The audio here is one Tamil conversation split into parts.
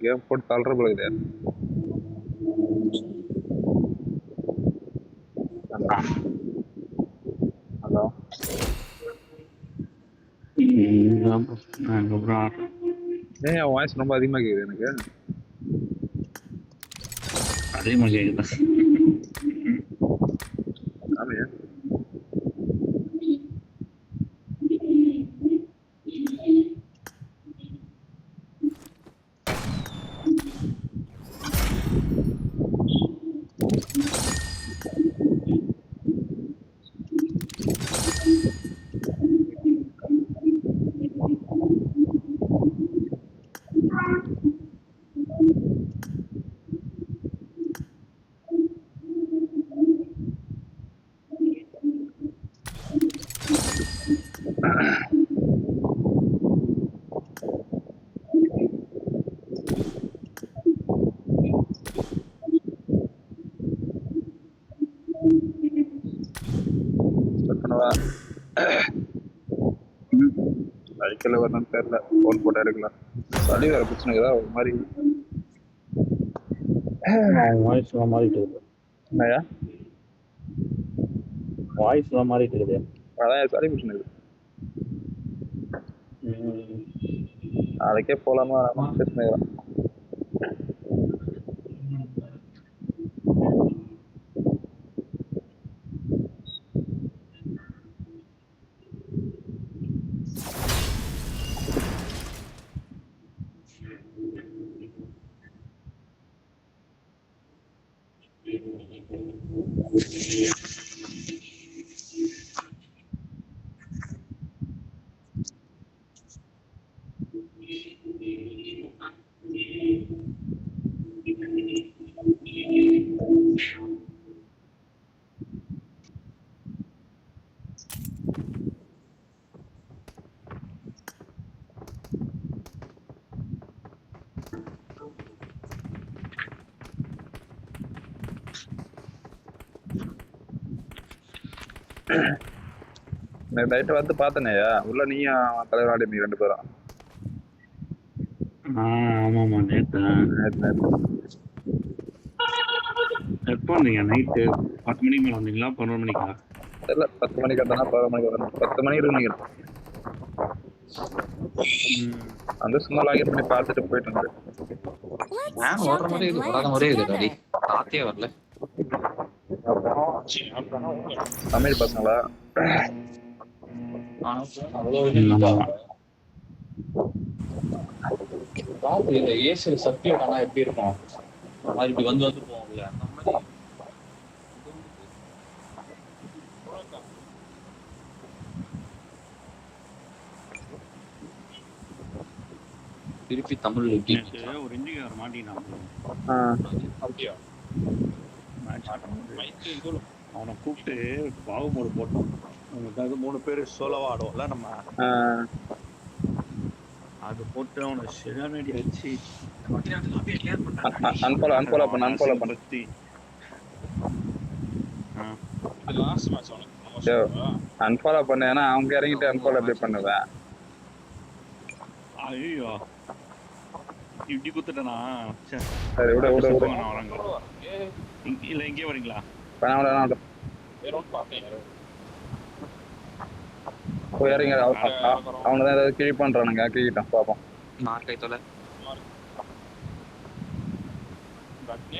கேம் போட்டு தள்ளுற போல இது. ஹலோ ஏன் என் வாய்ஸ் ரொம்ப அதிகமாக கேக்குது எனக்கு. அதிகமாக கேக்குதா? ஆமையா பண்ணவா அடிக்கல வரணும்னு தெரியல. ஃபோன் போட்டு எடுக்கலாம். சளி வேற பிரச்சனை ஏதாவது ஒரு மாதிரி. வாய்ஸ்லாம் மாறிட்டு இருக்குது. என்னையா வாய்ஸ்லாம் மாறிட்டு இருக்குது. அதான் சளி பிரச்சனை இருக்குது. நாளைக்கே போலாமா பிரச்சனை. நைட்டு வந்து பார்த்தனேயா உள்ள நீயும் தலைவர் ஆடி நீ 2 பேரும். ஆமாம்மா நேற்று எப்போ வந்தீங்க? நைட்டு 10 மணிக்கு மேலே வந்தீங்களா? 11 மணிக்கா? இல்ல 10 மணிக்கு வந்தனா 11 மணிக்கு வரணும். 10 மணிக்கு இருக்கு நினைக்கிறேன். அந்த சும்மா லாகின் பண்ணி பார்த்துட்டு போயிட்டு இருந்தேன். நான் ஓடுற மாதிரி இது வராத மாதிரியே இருக்குது அடி. காத்தே வரல. தமிழ் பசங்களா? இந்த ஏசியில் சக்தி ஆனா எப்படி இருக்கும்? அந்த மாதிரி இப்படி வந்து போவோம்ல அந்த மாதிரி. திருப்பி தமிழ் ஒரு இந்திக்கார மாட்டினான். அப்படியா? அவனை கூப்பிட்டு பாவமோடு போட்டோம். நமக்கு 3 பேர் சோலவா ஆடுவோம்ல நம்ம. அது போட்டு அவனை சிறநடி வச்சு அன்ஃபாலோ பண்ண அன்ஃபாலோ பண்ண. ஏன்னா அவங்க இறங்கிட்டு அன்ஃபாலோ அப்படியே பண்ணுவேன். ஐயோ இப்படி குத்துட்டேனா? சரி விட இல்ல எங்கே வரீங்களா? போய் இறங்க. அவங்க தான் ஏதாவது கிழி பண்றானுங்க. கிழிக்கிட்டான் பாப்போம். மார்க்கை தொலை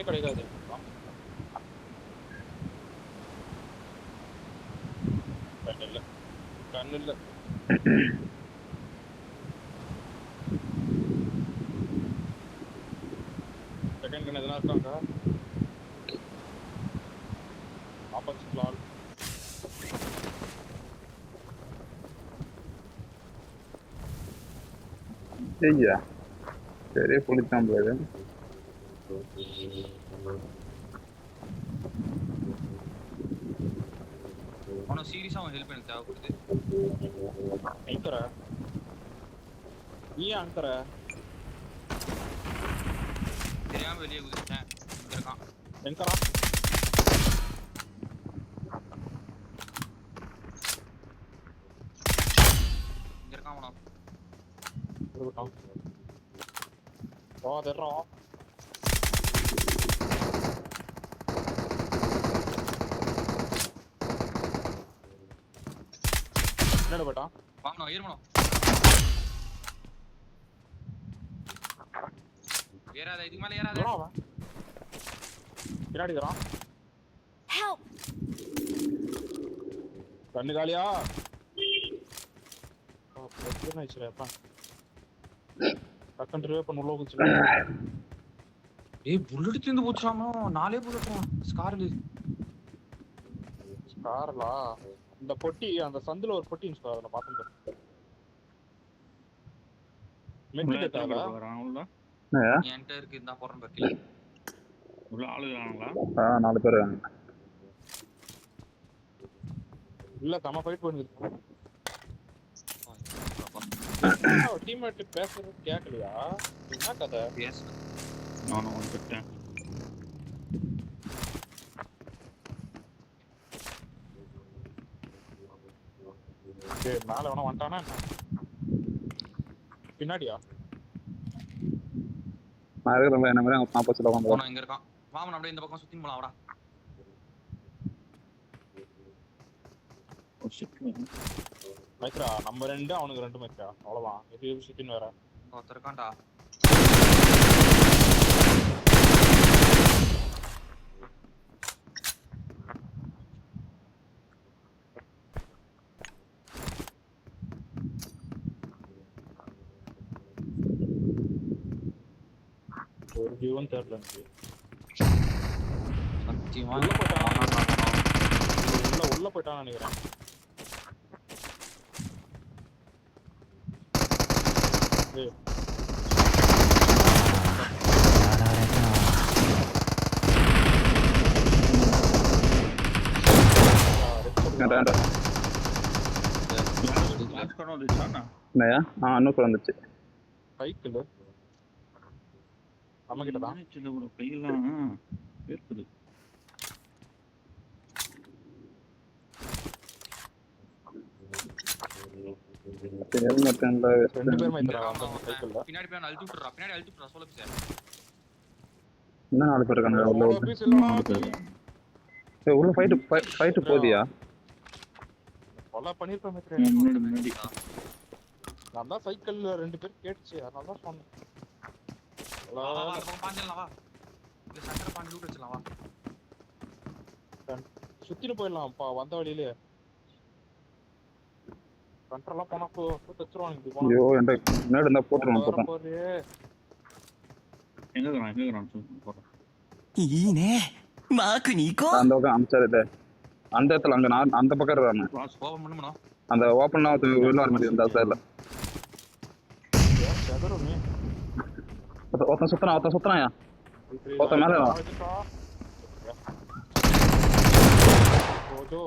கிடைக்காது. கண்ணில்ல செகண்ட் கண் எதனா இருக்காங்க? ஆப்போசிட் லால் ஐயா பெரிய புளித்தான் போகுது. அவனை சீரியஸா அவன் ஹெல்ப் எனக்கு தேவைப்படுது. அங்கற நீ அங்கற தெரியாம வெளியே குதிச்சேன். இங்க இருக்கான். எங்கடா? இங்க இருக்கான் அவனா. தர்றோம். என்னடா போட்டான்? வாங்கணும் ஏறணும். ஏறாத, இதுக்கு மேல ஏறாத. தர்றோம் அவன். பின்னாடி தர்றான். Help! கண்ணு காலியா? பிரச்சனை ஆயிடுச்சுடா. டக்குன்னு ரிவே பண்ண உள்ள போச்சுடா. ஏய் புல்லட் தீந்து போச்சுறானோ. 4 புல்லட்ரா ஸ்கார்ல. ஸ்கார்லா இந்த பொட்டி அந்த சந்துல ஒரு பொட்டி இருந்துச்சு அத பாத்துட்டேன். மெட்ரிக் தாளா உள்ள என்கிட்ட இருக்கு இந்த போறேன் பக்கல. உள்ள ஆளுங்களாங்களா? 4 பேர் இருக்காங்க. இல்ல தம ஃபைட் பண்ணிருக்கு. டீம்மேட் பேசுறது கேட்கலையா? என்ன கதை? எஸ் நானும் வந்துட்டேன். டேய் மேல வேணா வந்துட்டானா என்ன? பின்னாடியா? நான் இருக்கிற என்ன மாதிரி அவங்க ஆப்போசிட்ல உட்காந்து போனா இங்க இருக்கான். வாமன் அப்படியே இந்த பக்கம் சுத்தி போலாம் வாடா. மைத்ரா நம்ம 2 அவனுக்கு 2 மைத்ரா. அவ்வளவுதான். இது சுத்தின் வேற. ஒருத்தர் இருக்கான்டா. ஒரு ஜீவன் தெரியல எனக்கு. சத்தியமா உள்ள போயிட்டான்னு நினைக்கிறேன். ஏய் என்னையா இன்னும் வந்துச்சு. சைக்கிள் நம்ம கிட்ட தான். சின்ன கூட கையெல்லாம் இருக்குது. ஹெல்மெட் இல்ல. 2 பேர் மைத்ரா அந்த சைக்கிள்ல. பின்னாடி போய் அழுத்தி விட்டுறா. பின்னாடி அழுத்தி விட்டுறா. சொல்ல பேச. இன்னும் 4 பேர் இருக்காங்க உள்ள. ஒரு பீஸ் இல்லடா. ஏய் உள்ள ஃபைட் போதியா? கொலை பண்ணிருப்பேன் மைத்ரா. முன்னாடி நான் தான் சைக்கிள்ல 2 பேர் கேட்ச்சு. அதனால தான் சொன்னேன். வா வா வா நம்ம பாஞ்சிரலாம் வா. இந்த சென்டர் பாஞ்சி லூட் வச்சலாம் வா. சுத்திட்டு போயிடலாம்ப்பா வந்த வழியிலே. கண்ட்ரோலாம் போனா தச்சுருவானுங்க இப்படி போனா. ஐயோ என்கிட்ட முன்னாடி இருந்தா போட்டுருவோம் போட்டோம். எங்க இருக்கிறான் போறோம். いいねマークに行こう அந்த பக்கம் அம்சாரு. அந்த இடத்துல அங்க அந்த பக்கம் இருக்காங்க. கிராஸ் ஓபன் பண்ணுமா? அந்த ஓப்பன்லாம் உள்ள வர மாட்டேங்குது அந்த சைடுல. செதறுமே. ஒருத்தன் சுத்தறாயா? ஒருத்தன் மேல வா. கோஜோ.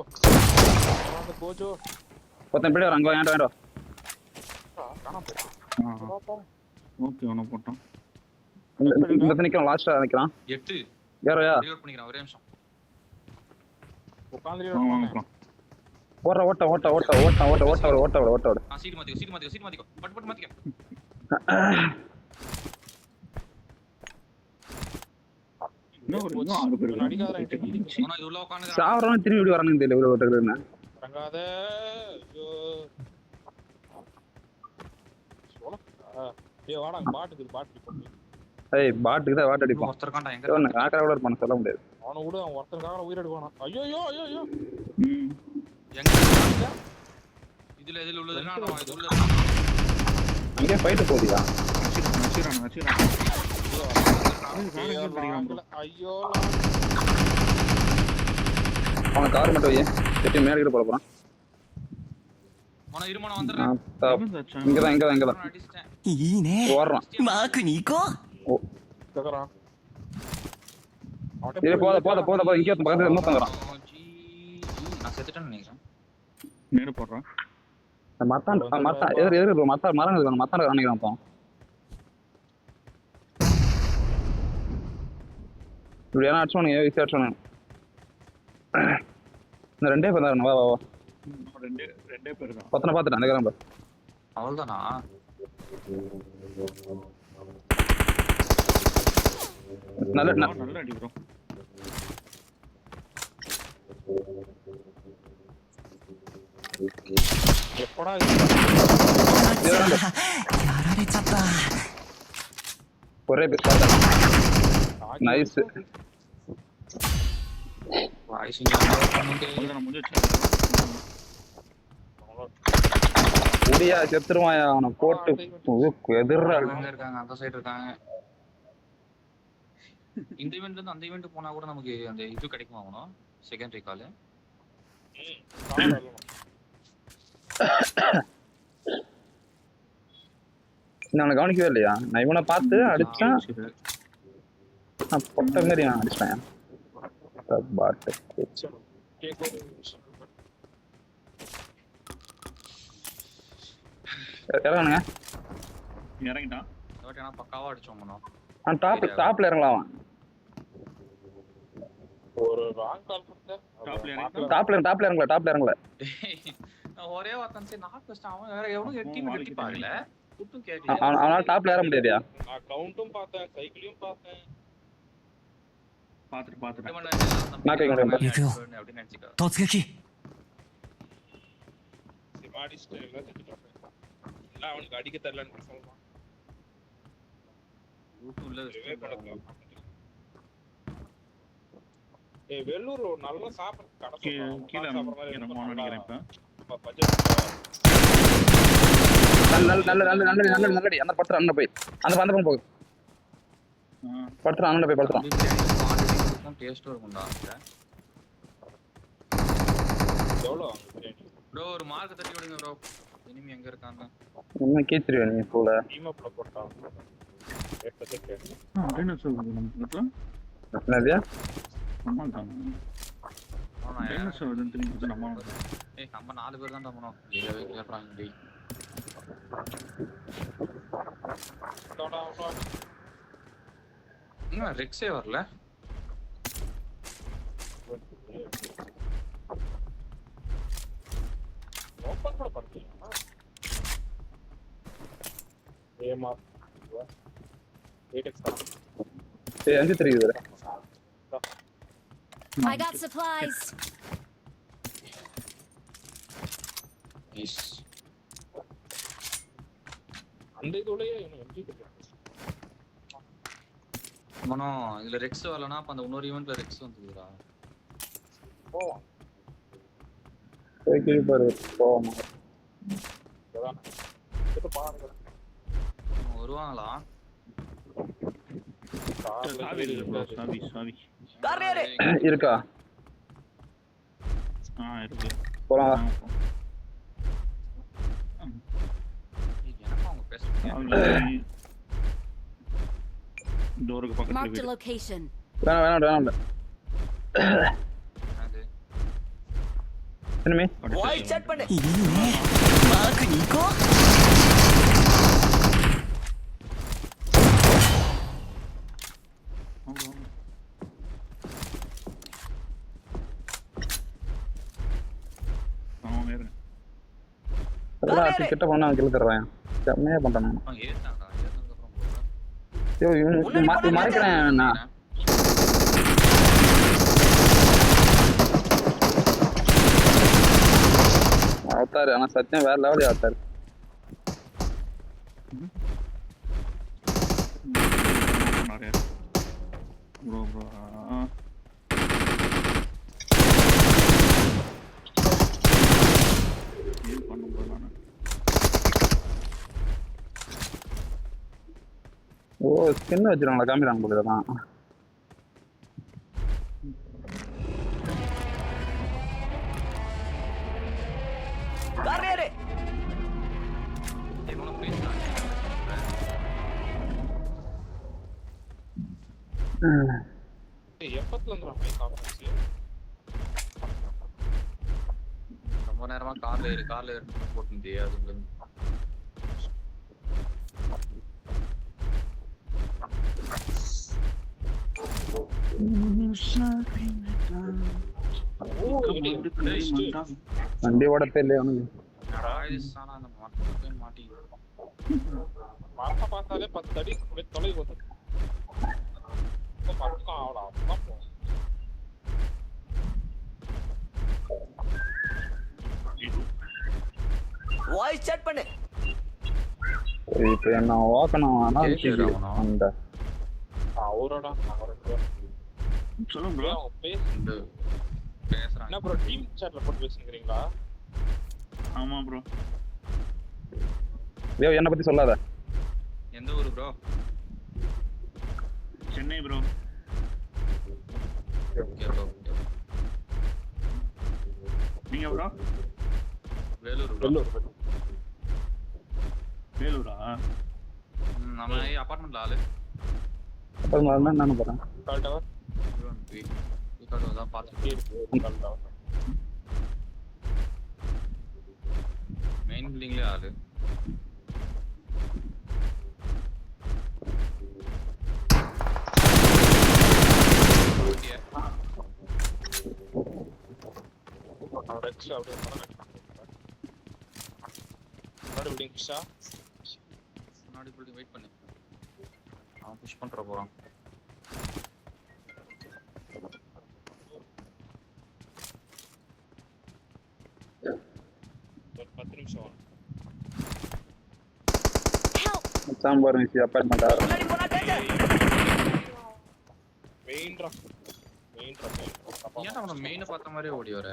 அந்த கோஜோ. ஒருத்தன் பின்னாடி அங்க வேண்டாம். காணாம போயிட்டான். ஓகே அவனை போட்டான். இந்த நிக்கிறான் லாஸ்டா நிக்கிறான். 8 யாரையா? ரீலோட் பண்ணிக்கிறேன் ஒரே நிமிஷம். உட்கார்ந்து ஓட்ட. சீட் மாத்திக்கோ. பட் மாத்திக்கோ. இன்னும் 6 பேர் அடிக்காத. ஆனா இது உள்ள உட்கார்ந்து சாவறவன் திரும்பி இப்படி வரானுங்க தெரியல இவ்வளவு ஓட்டறதுன்னு. ரங்காத. ஐயோ. டேய் வாடா பாட்டு போடு. ஏய் பாட்டுக்கு தான் வாட் அடிப்பான். ஒருத்தர் இருக்கான்டா எங்க? இவன் ஆக்கறவள இருப்பான் சொல்ல முடியாது. அவன விடு அவன் ஒருத்தனுக்காக உயிர் எடுவானா. ஐயோ. எங்க இதுல உள்ளதுன்னா நான் இது உள்ள அங்கே ஃபைட் போடியா? நச்சிரான் ஐயோ. அவன் கார் மட்டும் வையே. செட்டி மேல கிட்ட போற போறான். மன இருமன வந்துறேன். இங்கதான். いいね ஓடுறான்.マークに行こう கேக்குறான். இது போத இங்க பக்கத்துல இன்னொருத்தங்கறான். நான் செத்துட்டேன்னு நினைக்கிறேன். நேரா போடுறான். மரத்தான் எதிர மரங்கள் இருக்காங்க. மரத்தான் நினைக்கிறேன் அப்போ. இப்படி ஏன்னா அடிச்சோனுங்க ஈஸியாக அடிச்சோனுங்க. இந்த 2 பேர் தான். வா ரெண்டே பேர் தான். பத்தனை பார்த்துட்டேன் அந்த கிராம்பு. அவ்வளவுதானா? நல்ல நல்ல அடி ப்ரோ. எப்படா やられちゃった。 ஒரே பேர் நைஸ். வாய்ஸ் பண்ணுங்க. நான் முடிஞ்சிச்சு. முடியா செத்துருவான் அவனை போட்டு எதிர்றா. இருக்காங்க அந்த சைடு இருக்காங்க. இந்த ஈவென்ட்ல இருந்து அந்த ஈவென்ட் போனா கூட நமக்கு அந்த இது கிடைக்குமா அவனோ செகண்டரி கால்? நான் கவனிக்கவே இல்லையா? நான் இவனை பார்த்து அடிச்சேன். பொட்ட மாதிரி நான் அடிச்சிட்டேன். பாட்டு இறங்கணுங்க. இறங்கிட்டான். பக்காவா அடிச்சோம். டாப்ல இறங்கலாம். அவன் ஒரு ராங் கால் கொடுத்த டாப்ல இறங்கல. ஒரே வார்த்தை சரி நாக் ஃபர்ஸ்ட் அவன் வேற எவனும் டீம் எட்டி பார்க்கல. குட்டும் கேட்கல. அவனால டாப்ல ஏற முடியாதுயா. நான் கவுண்டும் பார்த்தேன், சைக்கிளையும் பார்த்தேன். பாத்துட்டு அப்படி நினைச்சுக்க. 突撃。 சிமாடி ஸ்டைல்ல செஞ்சுட்டான். இல்ல அவனுக்கு அடிக்க தெரியலன்னு சொல்றான். உள்ள வெள்ளூர் நல்லா சாப்பிட கடை கீழ நம்ம நினைக்கிறேன். இப்ப பட்ஜெட் நல்லடி அந்த படுத்துற அண்ணன் போய் அந்த பக்கம் போகுது. படுத்துற அண்ணன் போய் படுத்துறான். டேஸ்ட் இருக்கும்டா. எவ்வளவு ப்ரோ ஒரு மார்க் தட்டி விடுங்க ப்ரோ. இனிமே எங்க இருக்காங்க? என்ன கேச்சிருவே நீ போல. டீம் அப்ல போட்டா. என்ன சொல்றது நமக்கு? என்னது? நம்ம தான். என்ன சொல்றது தெரியுமா நம்ம? நம்ம 4 பேர் தான் தம்பனோம். இல்லவே கேக்குறாங்க டேய். என்ன ரெக்ஸே வரல? ஓபன் கூட பண்ணல. ஏமா 8x ஏய் அஞ்சு தெரியுது. I got supplies. Yes. அந்த இதுலயே இன்னும் எம்ஜி இருக்கு. மனோ இதுல ரெக்ஸ் வரலனா அப்ப அந்த இன்னொரு ஈவென்ட்ல ரெக்ஸ் வந்துதுடா. போவோம். ஓகே பாரு போவோம். அதான். இது பாருங்க. வருவாங்களா? சாவி இருக்கா? இருக்கு. போலாம். என்னப்பா அவங்க பேசுறாங்க? டோருக்கு பக்கத்துல Marked a வீடு. location. வேணாம். அது என்னமே? いいね。マークに行こう。 கிட்ட போனா கிள தர்றேன். செம்மையா பண்றான். அவங்க ஏத்தாங்கடா. ஏத்ததுக்கு அப்புறம் போறேன். ஐயோ இவன் மறைக்கிறேன் நான். அவதார் ஆனா சத்தியம் வேற லெவல் அவதார். ப்ரோ ஏன் பண்ண போறானே? ஓ ஸ்கின் வச்சிருக்காங்களா? காமிறாங்க போல தான். Barriere. இவனும் பேசுறாங்க. எப்பத்துல இருந்து நம்ம கான்ஃபரன்ஸ் ரொம்ப நேரமா கார்ல ஏறி போட்டுருந்தே அதுங்க. வண்டி ஓடத்தே இல்லையா அவனுக்கு? பார்த்தாலே 10 அடி தொலைவு வந்து அவ்வளோ அப்பதான் போகும். வாய்ஸ் செட் பண்ணு. இப்போ என்ன வாக்கணும் ஆனா கேக்குது அவனா? அந்த அவரோட அவர் ரெண்டு பேரும். சொல்லுங்க ப்ரோ. அவங்க பேசு. இந்த பேசுறாங்க. என்ன ப்ரோ டீம் சாட்ல போட்டு பேசுங்கிறீங்களா? ஆமா ப்ரோ. தேவ் என்ன பத்தி சொல்லாத. எந்த ஊரு bro? Chennai bro. Okay bro. நீங்க ப்ரோ? வேலூர் ப்ரோ. வெள்ளூர். வேலூரா? நம்ம அபார்ட்மெண்ட்ல ஆளு. அப்புறம் நான் என்ன போறேன் கால் டவர். வீக்கார்டு தான் பார்த்துட்டு இருக்கு கால் டவர். மெயின் பில்டிங்லயே ஆளு. ஓகே. அவர் எக்ஸ்ட்ரா அப்படியே முன்னாடி பில்டிங் புஷா. முன்னாடி பில்டிங் வெயிட் பண்ணு. அவன் புஷ் பண்ற போறான். ஒரு 10 நிமிஷம் வரும். சாம்பார் மிஸ் அப்பார்ட்மெண்ட் ஆறு முன்னாடி போனா டேஞ்சர். Main drop. ஏன்டா அவன மெயினை பார்த்த மாதிரியே ஓடி வர?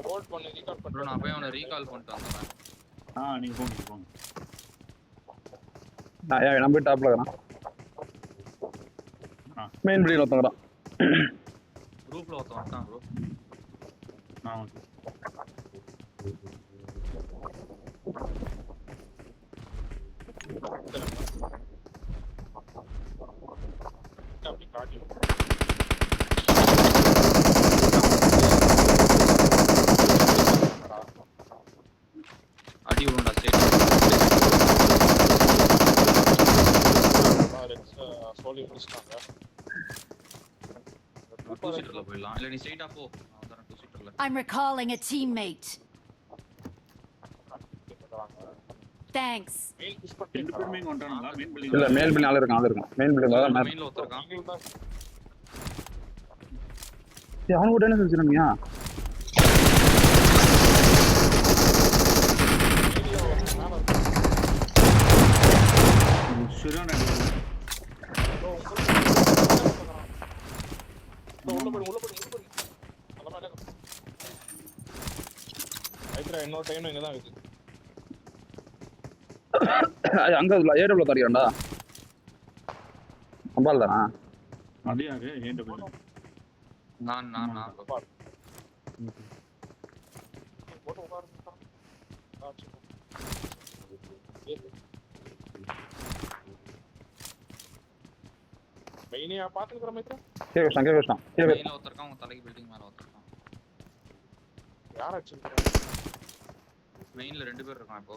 ஹோல்ட் பண்ணி ரீகால் ப்ரோ பண்றேன். நான் போய் அவனை ரீகால் பண்ணிட்டு வந்தேன். நீங்க போங்க. நான் போய் டாப்ல இருக்கிறேன். மெயின் பில்டிங் ஒருத்தங்கிறான். குரூப்ல ஒருத்தன் வந்துட்டான் ப்ரோ. ஓகே. அப்படி காட்டி. அடி விழுண்டா ஸ்டேட். சோலி முடிச்சிட்டாங்க. டூ சீட்டர்ல போயிடலாம். இல்ல நீ ஸ்ட்ரைட்டா போ. நான் வரேன் டூ சீட்டர்ல. I'm recalling a teammate. Thanks. Main push ரெண்டு பண்ணி. பேருமே கொண்டானுங்களா மெயின் பில்டிங்? இல்ல மேல் பில்டிங் ஆளு இருக்கான். மெயின் பில்டிங் தான். மெயின்ல ஒருத்தர் இருக்கான். அவனு கூட என்ன செஞ்சிருந்தீங்க? சரியான இன்னொரு டைம் இங்கதான் இருக்கு. அங்க ஏடபிள்யூ தரியாண்டா அம்பால் தானா? அது யாரு? ஏடபிள்யூ. நான் போட்டு உட்காருங்க. மெயினியா பாத்துக்கிற மாதிரி கேட்கலாம் மெயின்ல ஒருத்தர் இருக்கான். உங்க தலைக்கு பில்டிங் மேல ஒருத்தர் இருக்கான். யார் ஆச்சு? மெயின்ல 2 பேர் இருக்கான் இப்போ.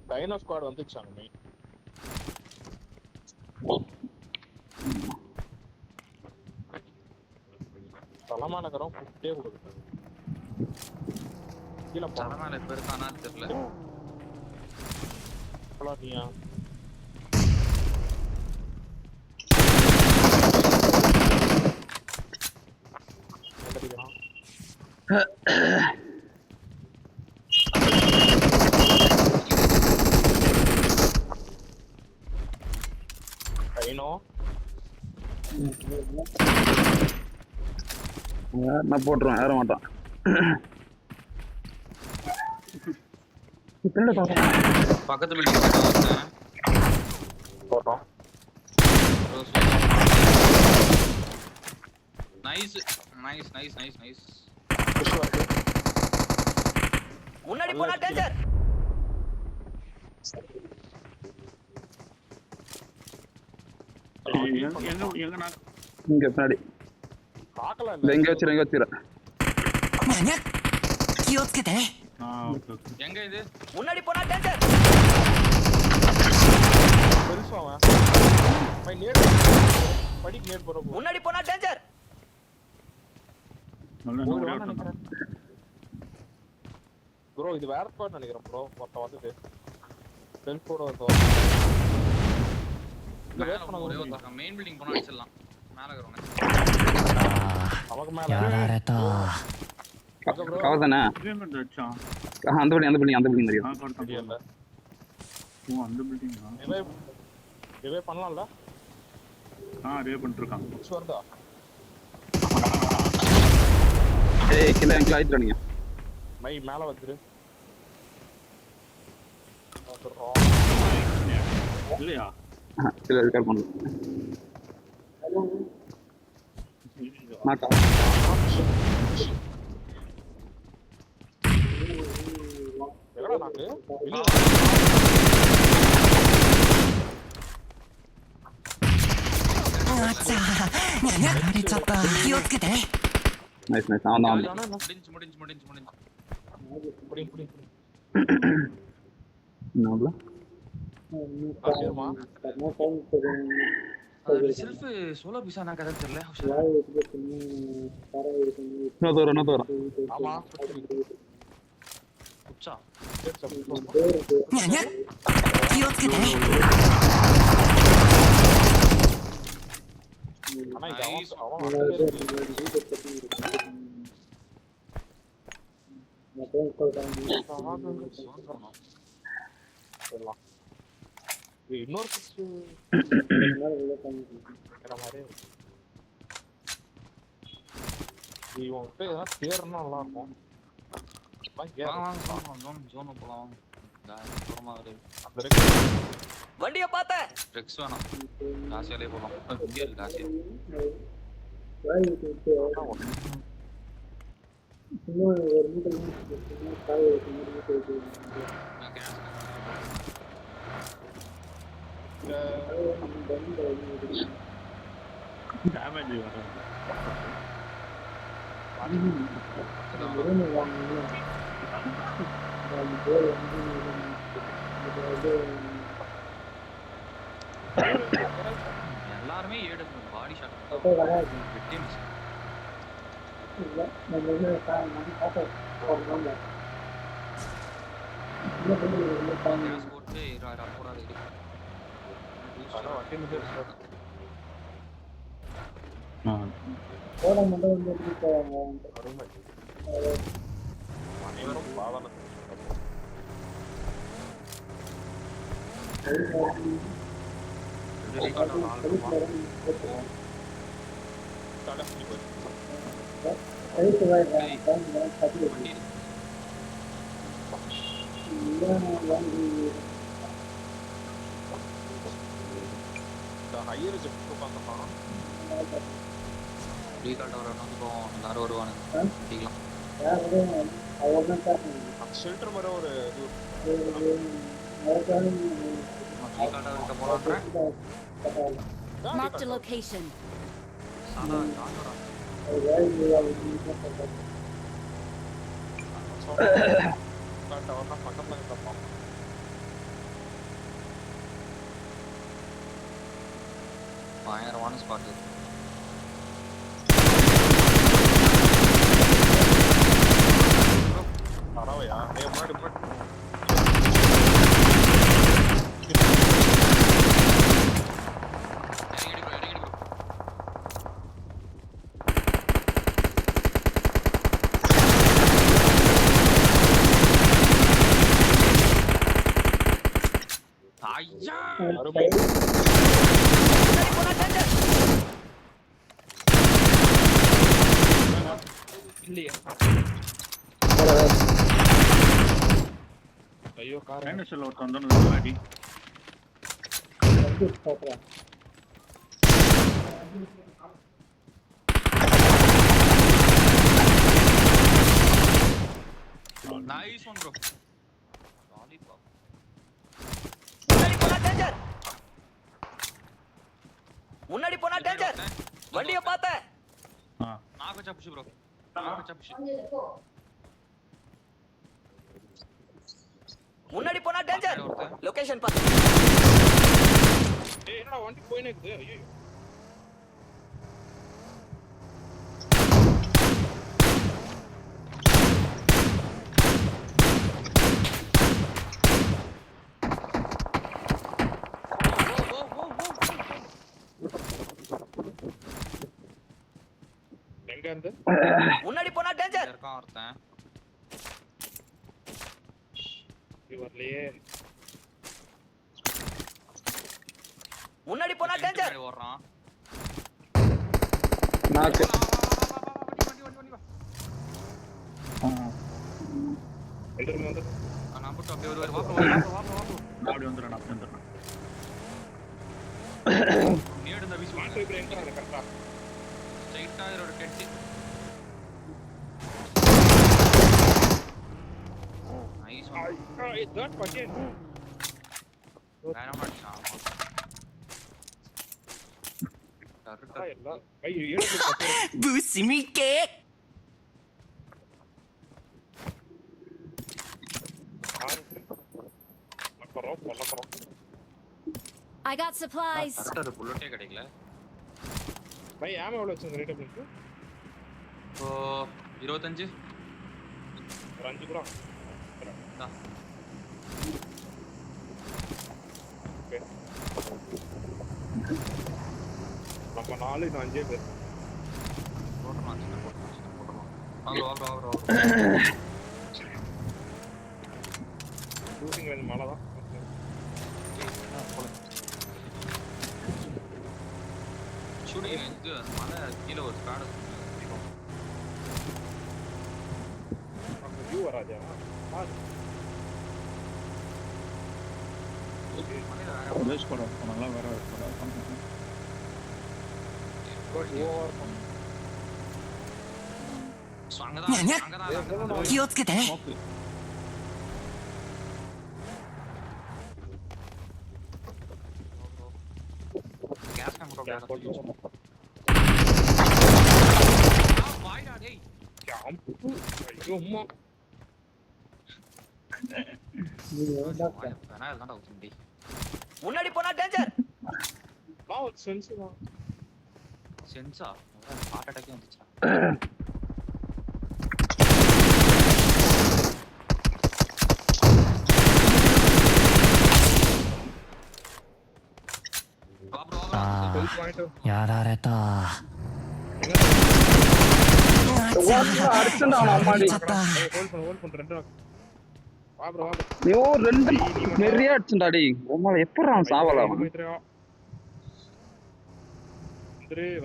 டைனோ ஸ்குவாட் வந்துச்சாங்க மெயின். தலமா நகரம் குட்டே கொடுக்குது. கீழே தலை மேல இப்ப இருக்கானா தெரியல. போலாட்டியா? டைனோ நான் போட்டுருவேன். ஏற மாட்டான். பக்கத்து பில்டிங் ஒருத்தன் போட்டோம். Nice nice nice nice nice. Push வருது. முன்னாடி போனா டேஞ்சர். எங்க நான் இங்க பின்னாடி பார்க்கல இல்ல எங்க வச்சிரு. 뭐냐? 기어스케대. ஓகே. எங்க இது? முன்னாடி போனா டேஞ்சர். பெருசாவன் பை நேட் படிக்கு நேட் போற போ. முன்னாடி போனா டேஞ்சர். நல்ல நோட் அவுட் பண்ணு. ப்ரோ இது வேற ஸ்குவாட் நினைக்கிறேன் ப்ரோ. மொத்தம் வந்துட்டு செல்ஃபோட மெயின் பில்டிங் போனா அடிச்சிடலாம். மேல இருக்கிறவங்க நமக்கு や மேல られた கவர் தானே பேமெண்ட் அடிச்சான். அந்த பில்டிங் தெரியும். தெரியல. ஓ அந்த பில்டிங்கா? ரிவே பண்ணலாம்ல? ரே பண்ணிருக்காங்க. புக்ஸ் வருதா? ஏய் கில்ல எங்க ஆயிடுறானீங்க. மை மேல வந்துரு. இல்லையா? இல்ல ரெக்கார்ட் பண்ணு. மாட்டா. எங்கடா நாக்கு?あっちゃやられちゃった気をつけてね நைஸ் அவன் தான் முடிஞ்சு புடி புடி. என்னப்ல ஆமா. செல்ஃப் சோலோ பிசா நான் கதை தெரியல. நோதோர ஆமா. உச்சா にゃにゃ気をつけてね ஆனா இது Nice. அவன் இன்னொரு இவன் எதனா தேர்னா நல்லா இருக்கும். ஜோன் போலாம். வண்டிய பாத்த ட்ரெக்ஸ் வேணாம். காசியாலே போலாம். இங்கே இருக்கு காசியா. டேமேஜ் வரும். எல்லாருமே ஏடு பாடி ஷாட் விக்டிம்ஸ். கேஸ் போட்டு போறாரு. அனைவரும் பாவனை ஹையர் ஜெட் பார்க்கலாம். ரீகால்ட் வரணும் போவோம். எல்லாரும் வருவானுங்க. அடிக்கலாம். ஷெல்டர் மாதிரி ஒரு ரீகால்ட் இருக்க போறான்றேன். Marked a location. சாதா ஜானோரா பக்கத்துல இருப்பான். பயங்கரமான ஸ்பாட். பரவாயா முன்னாடி அருமை. இல்லையா ஐயோ கார் டைனோசர்ல ஒருத்தன் வந்தானு அடி. Nice one bro. லாலிபாப் முன்னாடி போனா டேஞ்சர் வண்டிய பாத்த நாக வச்சா புஷ் ப்ரோ. நாக வச்சா புஷ். முன்னாடி போனா டேஞ்சர் லொகேஷன் பாத்து. ஏய் என்னடா வண்டி போயினே இருக்குது. ஐயோ இருந்து முன்னாடி போனா டேஞ்சர். இருக்கான் ஒருத்தன். வரலையே. முன்னாடி போனா டேஞ்சர். பின்னாடி ஓடுறான். நாக்கு வண்டி வா. எதிர்ந்து வந்து நான் மட்டும் அப்படியே வருவாரு. வா அப்படி வந்துடுறேன் அப்படி வந்துடுறேன். நேடு இந்த வீசி மாட்டு இப்படி எங்க கரெக்டா ஸ்ட்ரைட்டா இதோட கெட்டி. Nice one. தேர்ட் பக்கெட் வேற மாட்டான். கரெக்டா எல்லாம் ஐயோ ஏழு பக்கெட் ぶしみけ பறோம் I got supplies. கரெக்டா புல்லட்டே கிடைக்கல. பை ஆமா எவ்வளவு வச்சிருக்க ரேட் அப்படிக்கு இப்போ 25 ஒரு 5 கூட தான். ஓகே நம்ம 4 இது 5 பேர் போட்டுறோம். வாங்க. ஷூட்டிங் ரேஞ்ச் மலை தான். ஷூட்டிங் இது மலை கீழே ஒரு ஸ்குவாட் அங்க வியூ வராதே பாரு. மலையில வேற ரேஸ் கூட நல்லா வேற ஓவர் ஸோ அங்கதான் 気をつけてね கேஸ் கேமரா போட்டு வாய்டா டேய். கேம்ப் ஐயோ அம்மா வேணா இதுதான்டா ஊத்துண்டி. முன்னாடி போனா டேஞ்சர். பாவ் சென்ஸ் தான். சென்ஸா ஹார்ட் அட்டாக்கே வந்துச்சா. ஃபுல் பாயிண்ட் やられた அடிச்சுடா அவன் அம்மாடி. ちゃった ஹோல்ட் பண்ணு ரெண்டு வா ப்ரோ வா ஐயோ 2 நிறைய அடிச்சுடாடி. உம்மால எப்படி அவன் சாவல அவன்.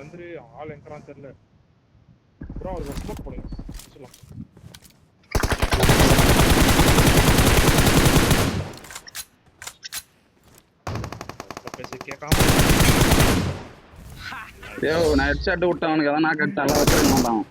வந்துரு ஆள் எங்கறான்னு தெரியல ப்ரோ ஒரு ஸ்மோக் போடுங்க சொல்லலாம். பேசி கேட்காம ஐயோ நான் ஹெட்ஷாட் விட்டேன். அவனுக்கு எதாவது நான் கட்ட நல்லா வச்சிருக்க மாட்டான்.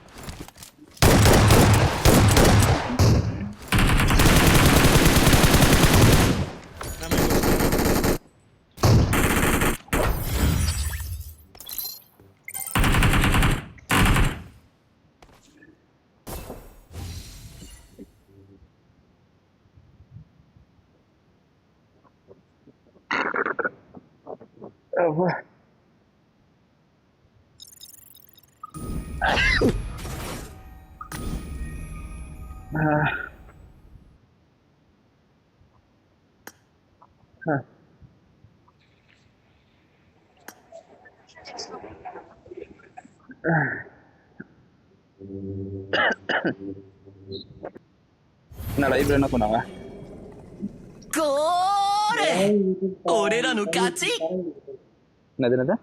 என்ன லைப்ல என்ன பண்ணாங்க? ゴール俺らの勝ち என்னது?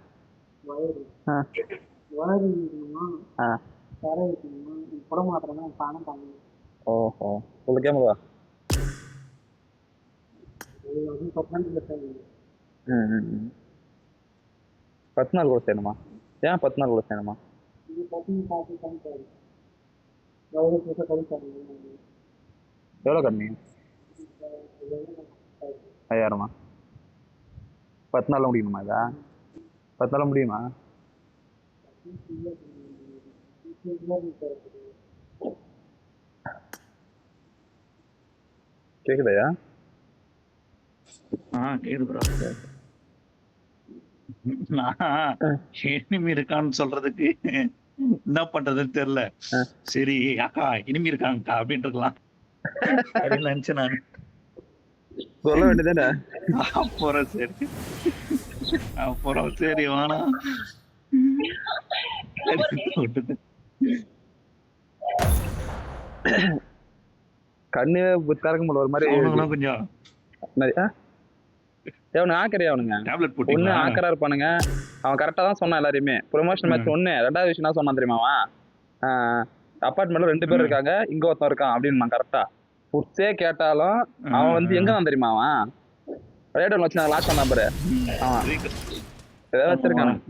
ஓஹோ ஃபுல் கேமரா. ம் 10 நாள் கூட செய்யணுமா? ஏன் 10 நாள் கூட செய்யணுமா? எவ்வளோ கம்மி? 5000 10 நாளில் முடியணுமா? இதா 10 நாளில் முடியுமா? கேக்குதையா? கேக்குது ப்ரோ. நான் இனிமே இருக்கான்னு சொல்றதுக்கு என்ன பண்றதுன்னு தெரியல. சரி அக்கா இனிமே இருக்காங்கக்கா அப்படின்னு இருக்கலாம் அப்படின்னு நினைச்சேன் நான். சொல்ல வேண்டியதானே. அப்புறம் சரி வேணாம் கண்ணு திறக்க முடியல ஒரு மாதிரி அவனுங்களாம் கொஞ்சம் அவனு ஆக்கறியா அவனுங்க டேப்லெட் ஒண்ணு போட்டீங்களா? ஆக்கரா இருப்பானுங்க. அவன் கரெக்டா தான் சொன்னான் எல்லாரையுமே. ப்ரொமோஷன் மேட்ச் ஒண்ணு. ரெண்டாவது விஷயம் என்ன சொன்னான் தெரியுமா அவன்? அப்பார்ட்மெண்ட்ல 2 பேர் இருக்காங்க, இங்க ஒருத்தன் இருக்கான் அப்படின்னு கரெக்டா. புடிச்சே கேட்டாலும் அவன் வந்து எங்க தான் தெரியுமா அவன்? ரேடியோல வச்சு நான் லாஸ்ட் நம்பரு அவன் ஏதாவது வச்சிருக்கான்.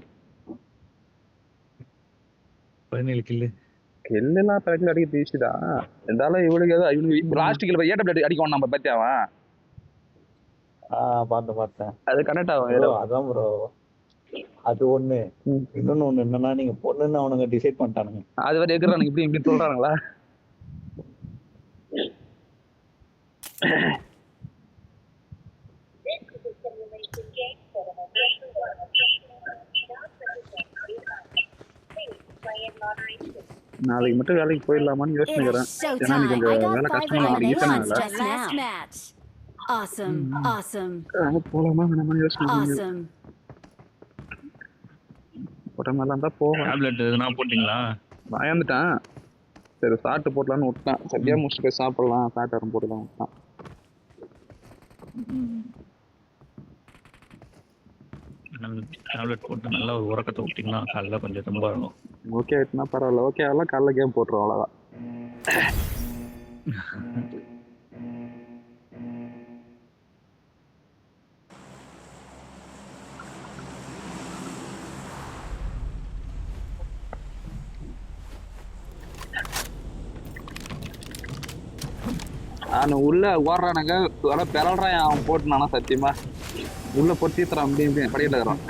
17 கில்லு. எல்லாம் பேக்கில் அடிக்க தீச்சுதான். இருந்தாலும் இவனுக்கு ஏதோ இவனுக்கு லாஸ்ட் கில் ஏடபிள்யூ அடிக்க நம்பர் பத்தி அவன் பார்த்தேன். அது கனெக்ட் ஆகும். Bro, அதான் ப்ரோ. அது ஒண்ணு. இன்னொன்னு என்னன்னா நீங்க பொண்ணுன்னு அவனுங்க டிசைட் பண்ணிட்டானுங்க. அது வரை இருக்கிறானுங்க இப்படி இப்படி சொல்றானுங்களா? நாளைக்கு மட்டும் வேலைக்கு போயிடலாமான்னு It யோசிச்சுக்கிறேன். is so ஏன்னா நீ time. I கொஞ்சம் got வேலை 5 கஷ்டமா நாளைக்கு ஈஸியான eliminations வேலை. just last match. Awesome. Awesome. போலாமா வேணாமான்னு யோசிச்சுக்கிறேன். Awesome. போட்ட மாதிரிலாம் இருந்தா போவேன். டேப்லெட் எதுனா போட்டீங்களா? பயந்துட்டேன். சரி சாப்பிட்டு போடலான்னு விட்டேன். சரியா முடிச்சுட்டு போய் சாப்பிடலாம், சாப்பிட்டு வரும் போட்டுலாம் விட்டான். டேப்லெட் போட்டு நல்லா ஒரு உறக்கத்தை விட்டீங்கன்னா காலைல கொஞ்சம் ரொம்ப இருக்கும். ஓகே ஆயிட்டுனா பரவாயில்ல. ஓகே ஆகலாம் காலைல கேம் போட்டுரும் அவ்வளோதான். நான் உள்ள ஓடுறானுங்க பிறல்றான் அவன் போட்டு நானா சத்தியமா உள்ள பொட்டி தரான் அப்படி இப்படி படியில இருக்கிறான்.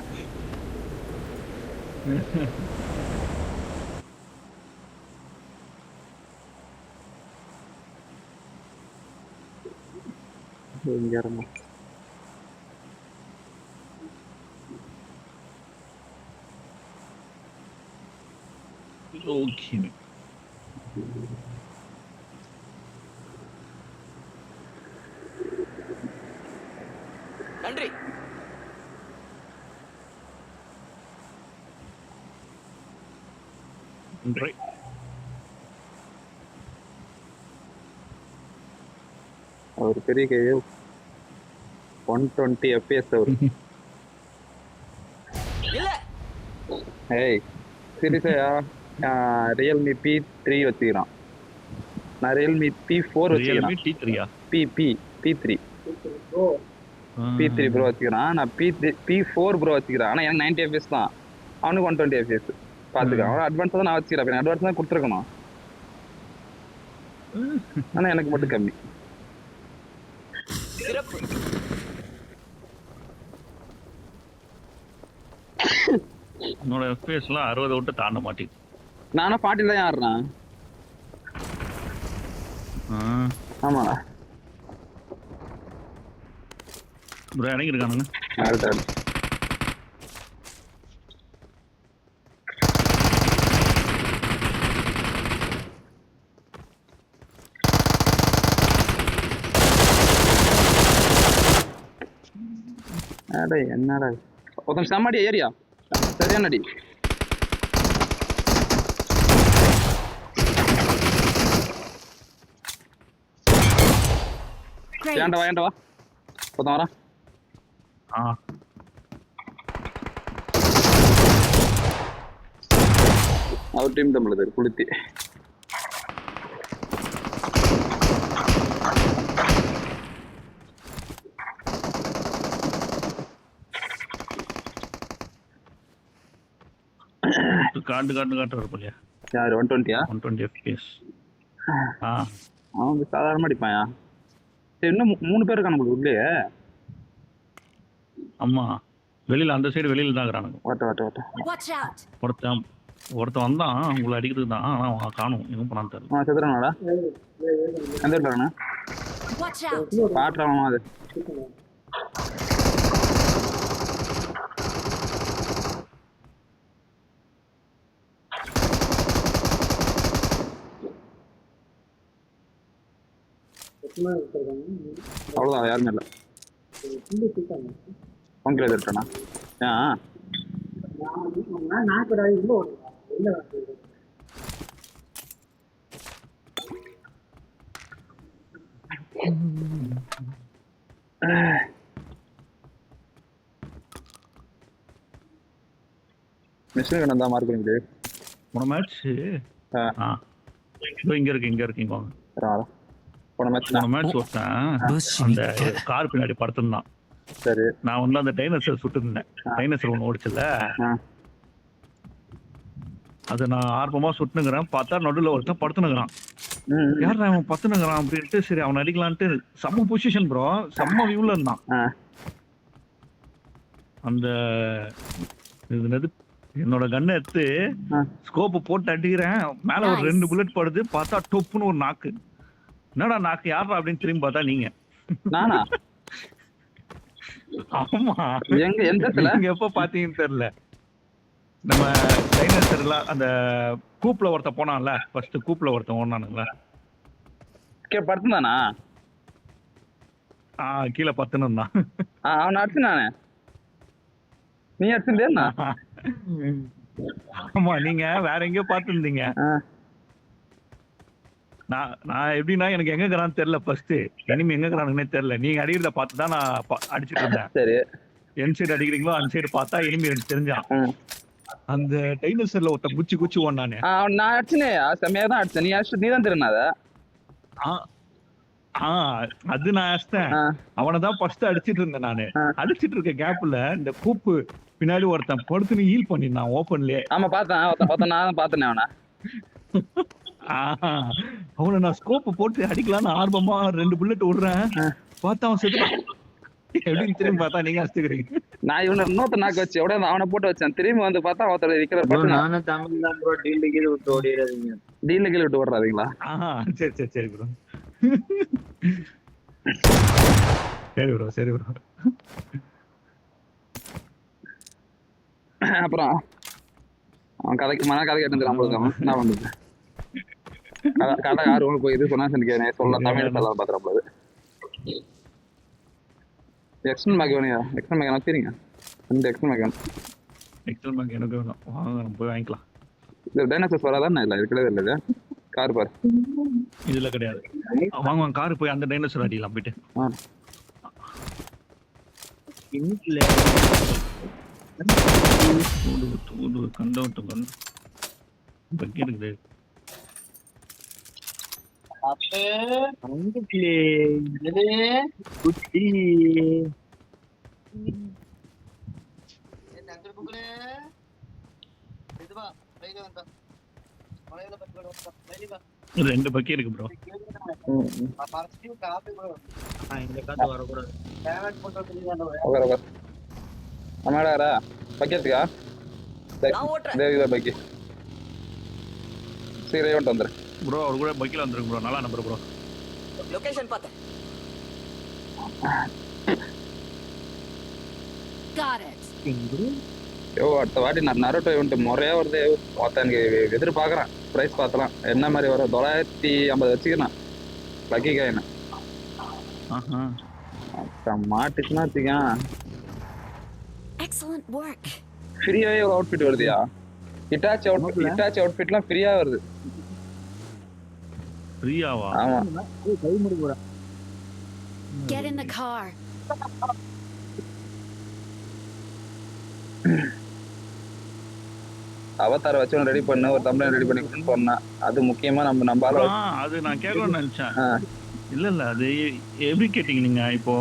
ஓகே. நன்றி. நன்றி. அவர் பெரிய கையே 120 FPS அவரு. இல்ல. ஏய் சீரியஸா ரியல்மி P3 வச்சுக்கிறான். நான் ரியல்மி P4 வச்சுக்கிறேன். T3 P3 P3 ப்ரோ வச்சுக்கிறான். நான் P4 ப்ரோ வச்சுக்கிறேன். ஆனா எனக்கு 90 FPS தான், அவனுக்கு 120 FPS. பாத்துக்க அவன் அட்வான்ஸ் தான் நான் வச்சுக்கிறேன். அட்வான்ஸ் தான் கொடுத்துருக்கணும், ஆனா எனக்கு மட்டும் கம்மி. சிறப்பு. என்னோட எஃப்பிஎஸ்லாம் 60 விட்டு தாண்ட மாட்டேங்குது. நானும் 40 தான் ஆடுறேன். ஆமா ப்ரோ இறங்கி இருக்கானுங்க. என்னடா ஒருத்தன் செம்மடி ஏரியா சரியானடி. ஏன்டா வா ஒருத்தன் வரான். Our team Tamil குளுத்தி. காட்டுறாரு போலியா? யாரு 120-ஆ? 120 FPS. அவன் சாதாரணமா அடிப்பாயா? சரி இன்னும் 3 பேர் இருக்கானு உள்ளே. ஆமா வெளியில அந்த சைடு வெளியில தான் இருக்கிறானுங்க. ஒருத்தன் வந்தான் உங்களை அடிக்கிறதுக்கு தான், ஆனா அவன் காணும் எங்க போனான்னு தெரியல. செத்துறானடா. எந்த இருக்கானே பாட்டுறான் அது. அவ்வளோதான் யாருமே இல்லை. உங்களை எதிர்ட்டானா? மிஷின் கண்ணன் தான் மார்க் பண்ணிட்டு போன மேட்ச் இங்க இருக்கு இங்க வாங்க. போன மேட்ச் போன மேட்ச் ஒருத்தன் அந்த கார் பின்னாடி படுத்திருந்தான். சரி நான் வந்து அந்த டைனோசர் சுட்டு இருந்தேன். டைனோசர் ஒன்று ஓடிச்சுல, அது நான் ஆர்வமா சுட்டுனுங்கிறேன். பார்த்தா நடுவில் ஒருத்தன் படுத்துனுங்கிறான். யார் அவன் பத்துனுங்கிறான் அப்படின்ட்டு சரி அவன் அடிக்கலான்ட்டு செம்ம பொசிஷன் ப்ரோ, செம்ம வியூல இருந்தான். அந்த என்னோட கண்ணை எடுத்து ஸ்கோப்பு போட்டு அடிக்கிறேன். மேல ஒரு 2 புல்லட் படுது. பார்த்தா டொப்புன்னு ஒரு நாக்கு. என்னடா நாக்கு யாரா அப்படின்னு திரும்பி பார்த்தா நீங்க. நானா? ஆமா, எங்க எப்ப பாத்தீங்கன்னு தெரியல. நம்ம டைனோசர்லாம் அந்த கூப்ல ஒருத்த போனான்ல, ஃபர்ஸ்ட் கூப்ல ஒருத்தன் ஓடுனானுங்களா, படுத்துனானா? கீழே பத்துன்னு இருந்தான். அவன் அடிச்சு நானே. நீ அடிச்சுட்டேன்னா? ஆமா, நீங்க வேற எங்கேயோ பார்த்துருந்தீங்க. நான் எப்படின்னா எனக்கு எங்க இருக்கிறான்னு தெரியல. ஃபர்ஸ்ட் எனிமி எங்க இருக்கிறானுன்னே தெரியல. நீங்க அடிக்கிறத பார்த்து தான் நான் அடிச்சுட்டு இருந்தேன். சரி, என் சைடு அடிக்கிறீங்களோ அந்த சைடு பார்த்தா எனிமி எனக்கு தெரிஞ்சான். அந்த டைனோசர்ல ஒருத்த குச்சி ஓடுனானே, நான் அடிச்சனே. செம்மையா தான் அடிச்சேன். நீ அடிச்சு நீ தான் தெரியாத. அது நான் அடிச்சேன். அவனதான் ஃபர்ஸ்ட் அடிச்சிட்டு இருந்தேன். நானு அடிச்சிட்டு இருக்க கேப்ல இந்த கூப்பு பின்னாடி ஒருத்தன் படுத்துன்னு ஹீல் பண்ணிருந்தான் ஓப்பன்லயே. ஆமா பார்த்தேன். நான் பார்த்தேன் அவனை. அவனை நான் ஸ்கோப் போட்டு அடிக்கலான்னு ஆர்வமா 2 புல்லட் விடுறேன். பார்த்தா அவன் செத்துட்டான். எப்படின்னு திரும்பி பார்த்தா நீங்க அடிச்சுக்கிறீங்க. நான் இவனை இன்னொருத்த நாக்கு வச்சு எவ்வளவு அவனை போட்டு வச்சேன். திரும்பி வந்து பார்த்தா அவத்தோட விக்கிற நானும் தமிழ் தான் ப்ரோ. டீல்ல கீழே விட்டு ஓடிடாதீங்க. டீல்ல கீழே விட்டு ஓடுறாதீங்களா? சரி ப்ரோ. சரி ப்ரோ. அப்புறம் அவன் கதை கேட்டு நம்மளுக்கு என்ன பண்றது? கதை யாரு போய் இது சொன்னா சொல்ல தமிழ் சொல்ல பாத்துறப்போது. எக்ஸ்டன் மேக் வேணும். எக்ஸ்டன் மேக் வச்சுறீங்க. இந்த எக்ஸ்டன் மேக் எனக்கு வேணும். வாங்க நம்ம போய் வாங்கிக்கலாம். இது டைனோசர்ஸ் வராதானே? இல்ல இருக்கிறதே இல்லை. கார் பாரு, இதுல கிடையாது. வாங்க கார் போய் அந்த டைனோசர் அடிக்கலாம் போயிட்டு. இருக்குது ரெண்டு பக்கி இருக்கு ப்ரோ. பக்கத்துக்கா பக்கி சீக்கிரம் வந்துரு ப்ரோ. அவர் கூட பக்கில வந்துருக்கு ப்ரோ. நல்லா நம்பர் ப்ரோ. லொகேஷன் பார்த்தேன். Got it. அடுத்த வாட்டி நான் நரோட்டோ இவன்ட்டு முறையா வருது. எனக்கு எதிர்பார்க்கறேன். பிரைஸ் பார்த்தலாம் என்ன மாதிரி வரும். 950 வச்சுக்கிறேன் லக்கி காயின. மாட்டுச்சுன்னா வச்சுக்கேன். Excellent work. ஃப்ரீயாவே ஒரு அவுட்ஃபிட் வருதுயா. இட்டாச் அவுட்ஃபிட்லாம் ஃப்ரீயா வருது. ஃப்ரீயாவா? ஆமா. Get in the car. அவதார வச்சு ரெடி பண்ண ஒரு தம்ப்ளைன் ரெடி பண்ணி சொன்னா அது முக்கியமா நம்பால. அது நான் கேட்கணும்னு நினைச்சேன். இல்ல அது எப்படி கேட்டீங்க நீங்க? இப்போ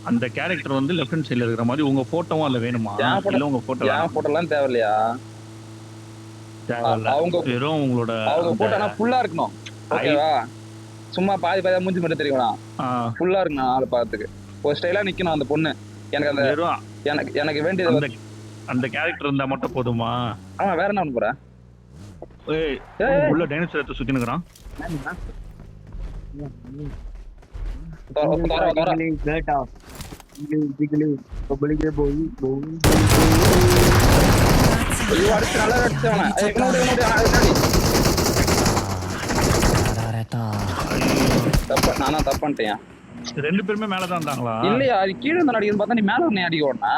அந்த கேரக்டர் வந்து லெஃப்ட் ஹேண்ட் சைடுல இருக்கிற மாதிரி உங்க போட்டோவும் அதுல வேணுமா? இல்ல உங்க போட்டோ என் போட்டோலாம் தேவையில்லையா? அவங்க வெறும் உங்களோட அவங்க போட்டோனா ஃபுல்லா இருக்கணும். ஓகேவா? சும்மா பாதியா மூஞ்சி மட்டும் தெரியுமா? ஃபுல்லா இருக்கணும். ஆளு பார்த்துக்கு ஒரு ஸ்டைலா நிக்கணும் அந்த பொண்ணு. எனக்கு அந்த எனக்கு வேண்டியது அந்த கேரக்டர் இருந்தா மட்டும் போதுமா? ஆமா, வேற என்ன பண்ண போற? உள்ள டைனோசர் எடுத்து சுத்தினுக்குறான். நானா தப்பான்ட்டேன். 2 பேருமே மேலதான் இருந்தாங்களா? இல்லையா, அது கீழே வந்து அடிக்குதுன்னு பார்த்தா நீ மேல ஒண்ணே அடிக்க ஓடனா?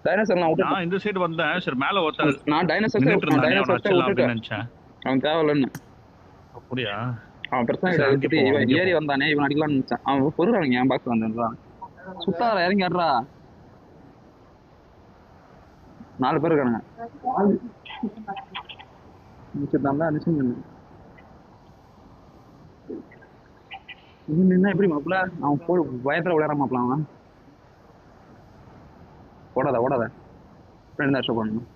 டைனோசர் நான் இந்த சைடு வந்தேன். சரி மேல ஒருத்தர் நான் டைனோசர் விட்டுட்டேன். நினைச்சேன் அவன் தேவையில்லைன்னு. அப்படியா? அவன் பிரச்சனை சரி, அங்கே கிடையாது. போ, இவன் அங்கே ஏறி போ. வந்தானே, இவன் அடிக்கலாம்னு நினைச்சான். அவன் பொருளாங்க என் பாக்ஸ் வந்தான். சுத்தார இறங்கி ஆடுறா. 4 பேர் இருக்கானுங்க. நின்னா எப்படி மாப்பிள்ள? அவன் போய் பயத்துல விளையாட மாப்பிள்ள அவன். ஓடாத ரெண்டு வருஷம் பண்ணணும்.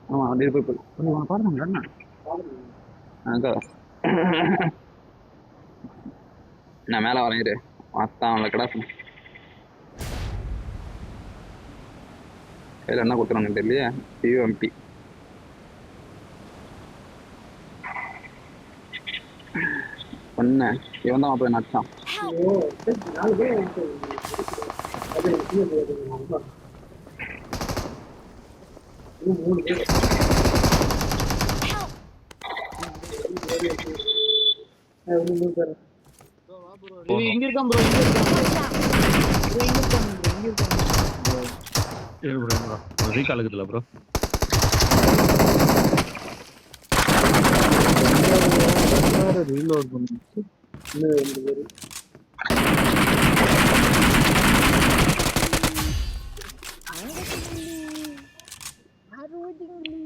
ஆமா அப்படியே போய் பாருங்க நான் மேல வரேன். இரு அத்தான் அவங்கள கிடாசு கையில் என்ன கொடுத்துறாங்க தெரியலையே. டிஎம்பி பண்ண இவன் தான் போய் நட்டான். இங்க இருக்கான் ப்ரோ. ரீகால் இருக்குதுல்ல ப்ரோ. ரீலோட் பண்ணிச்சு.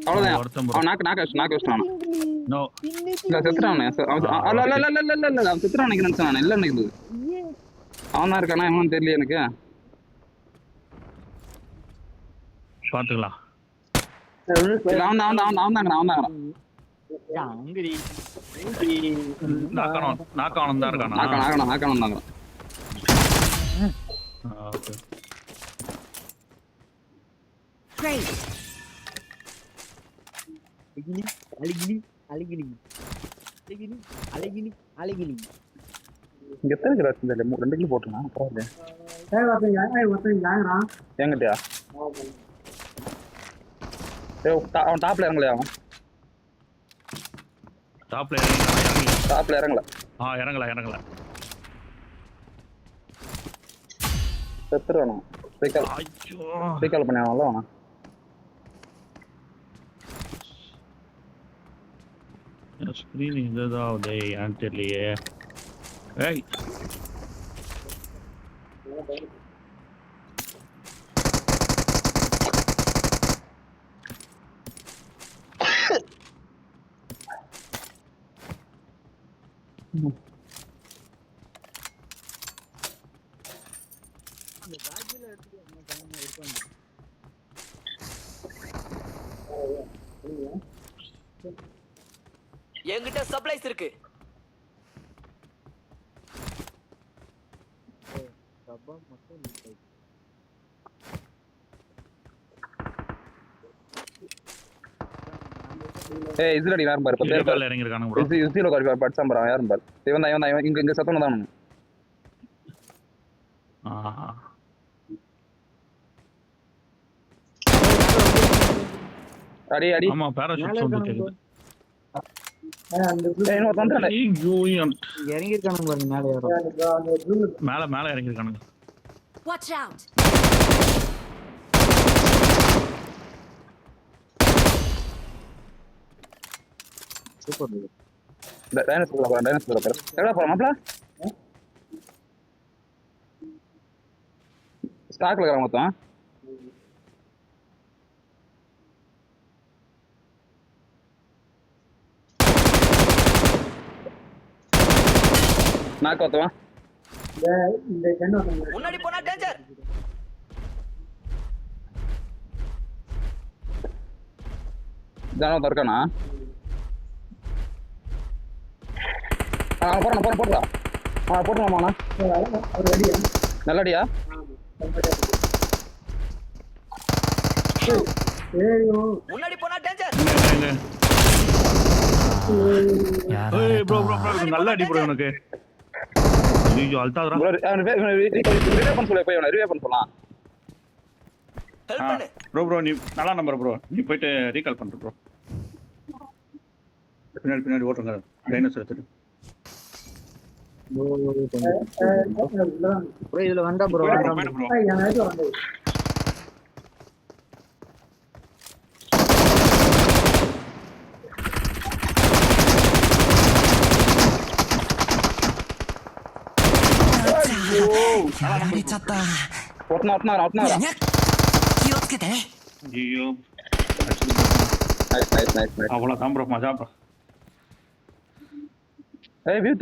அவ்வளவுதான். ஒருத்தன் bro. அவன் நாக்கு வச்சுட்டான். No. இல்ல செத்துறான். அவன் செத்துறான் நினைச்சான். இல்ல நினைக்குது அவன் தான் இருக்கானா என்னன்னு தெரியல எனக்கு. பாத்துக்கலாம். அவன் தான் நாக்கானம் தான் இருக்கானா? ஓகே. Great. இங்க எத்தனை கிலோ வச்சிருந்தா 2 கிலோ போட்டுனா பரவாயில்ல. எங்கிட்டயா? அவன் டாப்ல இறங்கலையா? அவன் டாப்ல இறங்கல. இறங்கல. செத்துருவானு ரீகால் பண்ணியானல அவன. ஸ்கிரீன் இதுதான் ஏன்னு தெரியலையே. ஏய் என்கிட்ட சப்ளைஸ் இருக்கு. ஏய் இஸ்ரேல் யாரும் பாரு. 10 பேர் இறங்கி இருக்கானுங்க ப்ரோ. இஸ்ரேல் காரி படிச்சான் பாரு. யாரும் பாரு. இவன் தான் இங்க சத்தன தான். அடி ஆமா பாராசூட் சவுண்ட் கேக்குது. இன்னொரு வந்துறானே. இறங்கி இருக்கானுங்க பாருங்க மேல யாரோ. மேல இறங்கி இருக்கானுங்க. Watch out. சூப்பர். டைனோசர் எவ்வளோ போகிறோம் மாப்பிள? ஸ்டாக்ல இருக்கிற மொத்தம் நாக்கு ஒருத்தவன். முன்னாடி போனா டேஞ்சர். ஜானவன் இருக்கானா? போடுறா போட்டுருவாமாண்ணா. நல்லடியா? முன்னாடி போனா டேஞ்சர். ப்ரோ நல்ல அடி ப்ரோ எனக்கு. ஐயோ அல்தாதரா. ரிவே பண்ண சொல்ல போய் ரிவே பண்ண சொல்லலாம். ஹெல்ப் பண்ணு. ப்ரோ நீ நல்லா நம்பர் ப்ரோ. நீ போயிட்டு ரீகால் பண்ணு ப்ரோ. பின்னாடி ஓட்டுங்க. டைனோசர் எடுத்துட்டு ப்ரோ இதுல வந்தா ப்ரோ போயிடு ப்ரோ.やられちゃった ஒருத்தனா にゃにゃ気をつけてね ஐயோ நைஸ் அவ்வளவுதான் ப்ரோ மஜா ப்ரோ. ஏய் வியூ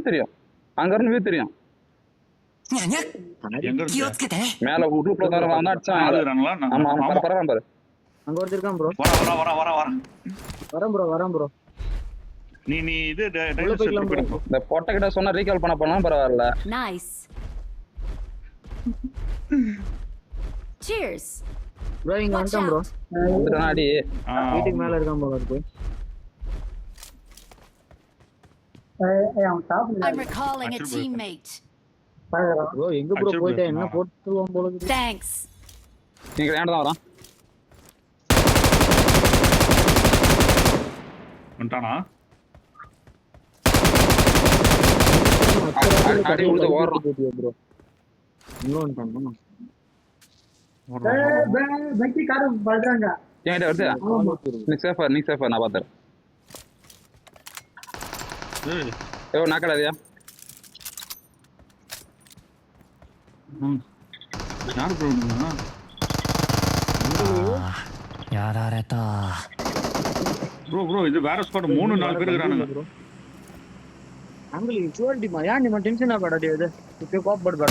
தெரியும் அங்க இருந்து வியூ தெரியும் にゃにゃ எங்க 気を இருக்கு つけてね மேல ரூப்ல தான் அடிச்சான் ஆளுறாங்களா? ஆமா பரவாயில்ல பாரு அங்க ஒருத்தர் இருக்கான் ப்ரோ. வரேன் ப்ரோ. நீ இது உள்ள போய்க்கலாம் bro. ப்ரோ. இந்த பொட்டை கிட்ட சொன்னா ரீகால் பண்ண போனாலும் பரவாயில்ல Nice. Cheers. ப்ரோ இங்க Watch வந்துட்டான் ப்ரோ. out. வந்துட்டானா அடி வீட்டுக்கு மேல இருக்கான் போல இருக்கு. I'm recalling a Actually, teammate. Bro எங்க ப்ரோ Actually, போயிட்டா என்ன போட்டுருவான் போல இருக்கு. Thanks. நீங்க ஏன்டா தான் வரான் வந்துட்டானா? அடி உழுது ஓடுறான் ப்ரோ. இங்க வந்துட்டான். என்கிட்ட வருது நீ சேஃபா நான் பாத்துறேன் ஏய், ஏய் நாக்கடாதியா யார் ப்ரோ நீங்க? やられた ப்ரோ இது வேற ஸ்குவாட் 3-4 பேர் இருக்கானுங்க. ಅಂಗಲಿ ಚೋಲ್ಡಿ ಮಾ ಯಾ ನಿಮ್ಮ ಟೆನ್ಷನ್ ಆಗಬೇಡ ಇದು ಇಕ್ಕೆ ಕೋಪಪಡಬೇಡ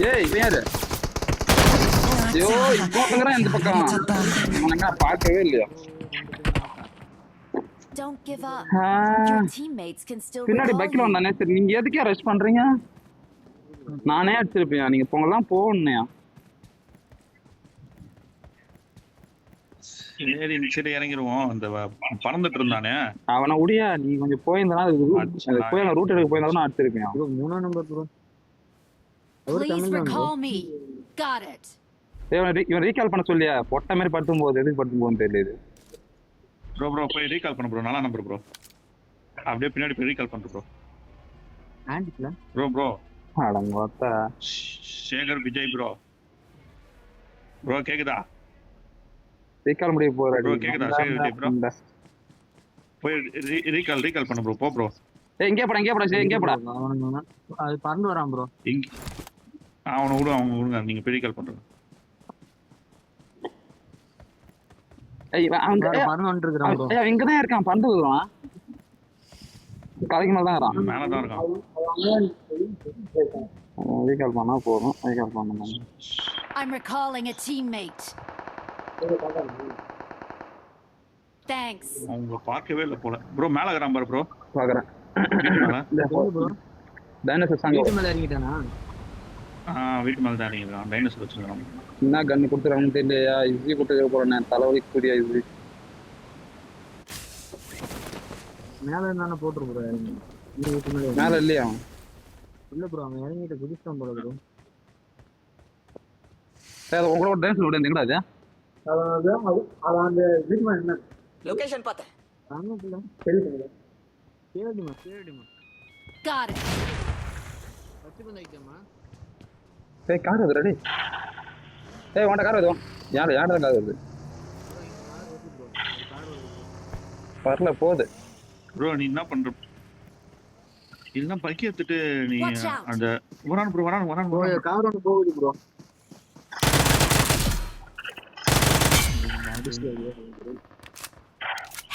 ஏய் இவன் யாரு ஐயோ இப்போங்கறான் இந்த பக்கம் உனக்கு பார்க்கவே இல்லையா Don't give up. Ah, Your teammates can still பின்னாடி recall பைக்ல you. வந்தானே சரி நீங்க எதுக்கே ரஷ் பண்றீங்க நானே அடிச்சிருப்பேன் நீங்க போங்கலாம் போகணும்யா சரி இறங்கிடுவோம். அந்த பறந்துட்டு இருந்தானே அவனை உடியா நீ கொஞ்சம் போயிருந்தா போய் ரூட் எடுக்க போயிருந்தா நான் அடிச்சிருப்பேன் bro 3 number bro Please recall me. Got it. இவன் ரீகால் பண்ண சொல்லியா பொட்ட மாதிரி படுத்தும் போது எதுக்கு படுத்தும் போகுதுன்னு தெரியல ப்ரோ போய் ரீகால் பண்ணு ப்ரோ. நல்லா நம்பர் ப்ரோ. அப்படியே பின்னாடி போய் ரீகால் பண்ணு ப்ரோ. ஹேண்ட்ல ப்ரோ அடங்கோத்தா சேகர் விஜய் ப்ரோ கேக்குதா? ரீகால் முடிய போற ப்ரோ கேக்குதா? சேகர் விஜய் ப்ரோ போய் ரீகால் பண்ணு ப்ரோ. போ ப்ரோ. ஏய் இங்கே போடா இங்கே போடா அது பறந்து வரான் ப்ரோ. இங்க அவனை விடுங்க நீங்க போய் ரீகால் பண்றீங்க. ஏய் அவன் பறந்து வந்துட்டு இருக்கான் ப்ரோ. ஏய் இங்க தான் இருக்கான் பந்து விடுவான் கலைக்கு மேல தான் இருக்கான் மேல தான் இருக்கான். ரீகால் பண்ணா போதும் ரீகால் பண்ணணும் I'm recalling a teammate. Thanks. அவங்க பார்க்கவே இல்லை போல. ப்ரோ மேல இருக்கிறான் பாரு ப்ரோ. பாக்குறேன் ப்ரோ டைனோசர் சாங் வீட்டு மேல இறங்கிட்டானா? வீட்டு மேல தான் இறங்கிருக்கான். டைனோசர் வச்சிருக்கான். என்ன கன்னு கொடுத்துறாங்கன்னு தெரியலையா இசி கொடுத்துக்க போறேன் தலைவலி கூடிய இசி மேல இருந்தானே போட்டுரு ப்ரோ. இறங்கி இந்த வீட்டு மேல மேல இல்லையா இல்ல ப்ரோ அவன் இறங்கிட்டு குதிச்சான் போல ப்ரோ. சரி அது உங்களோட டான்ஸ் விட எங்கடா அது அவன் அந்த வீட்டு மேல என்ன லொகேஷன் பார்த்தேன். அங்கக்குள்ள கேடிமா Got it. பச்சை பந்து ஐட்டமா ஏய் கார் அது ரெடி ஏய் உன்ட கார் வருது யாரா கார் வருது வரல போகுது ப்ரோ நீ என்ன பண்ற? இதெல்லாம் பைக்கி எடுத்துட்டு நீ Watch out. அந்த வரான் ப்ரோ வரான் ப்ரோ கார் ஒன்று போகுது ப்ரோ.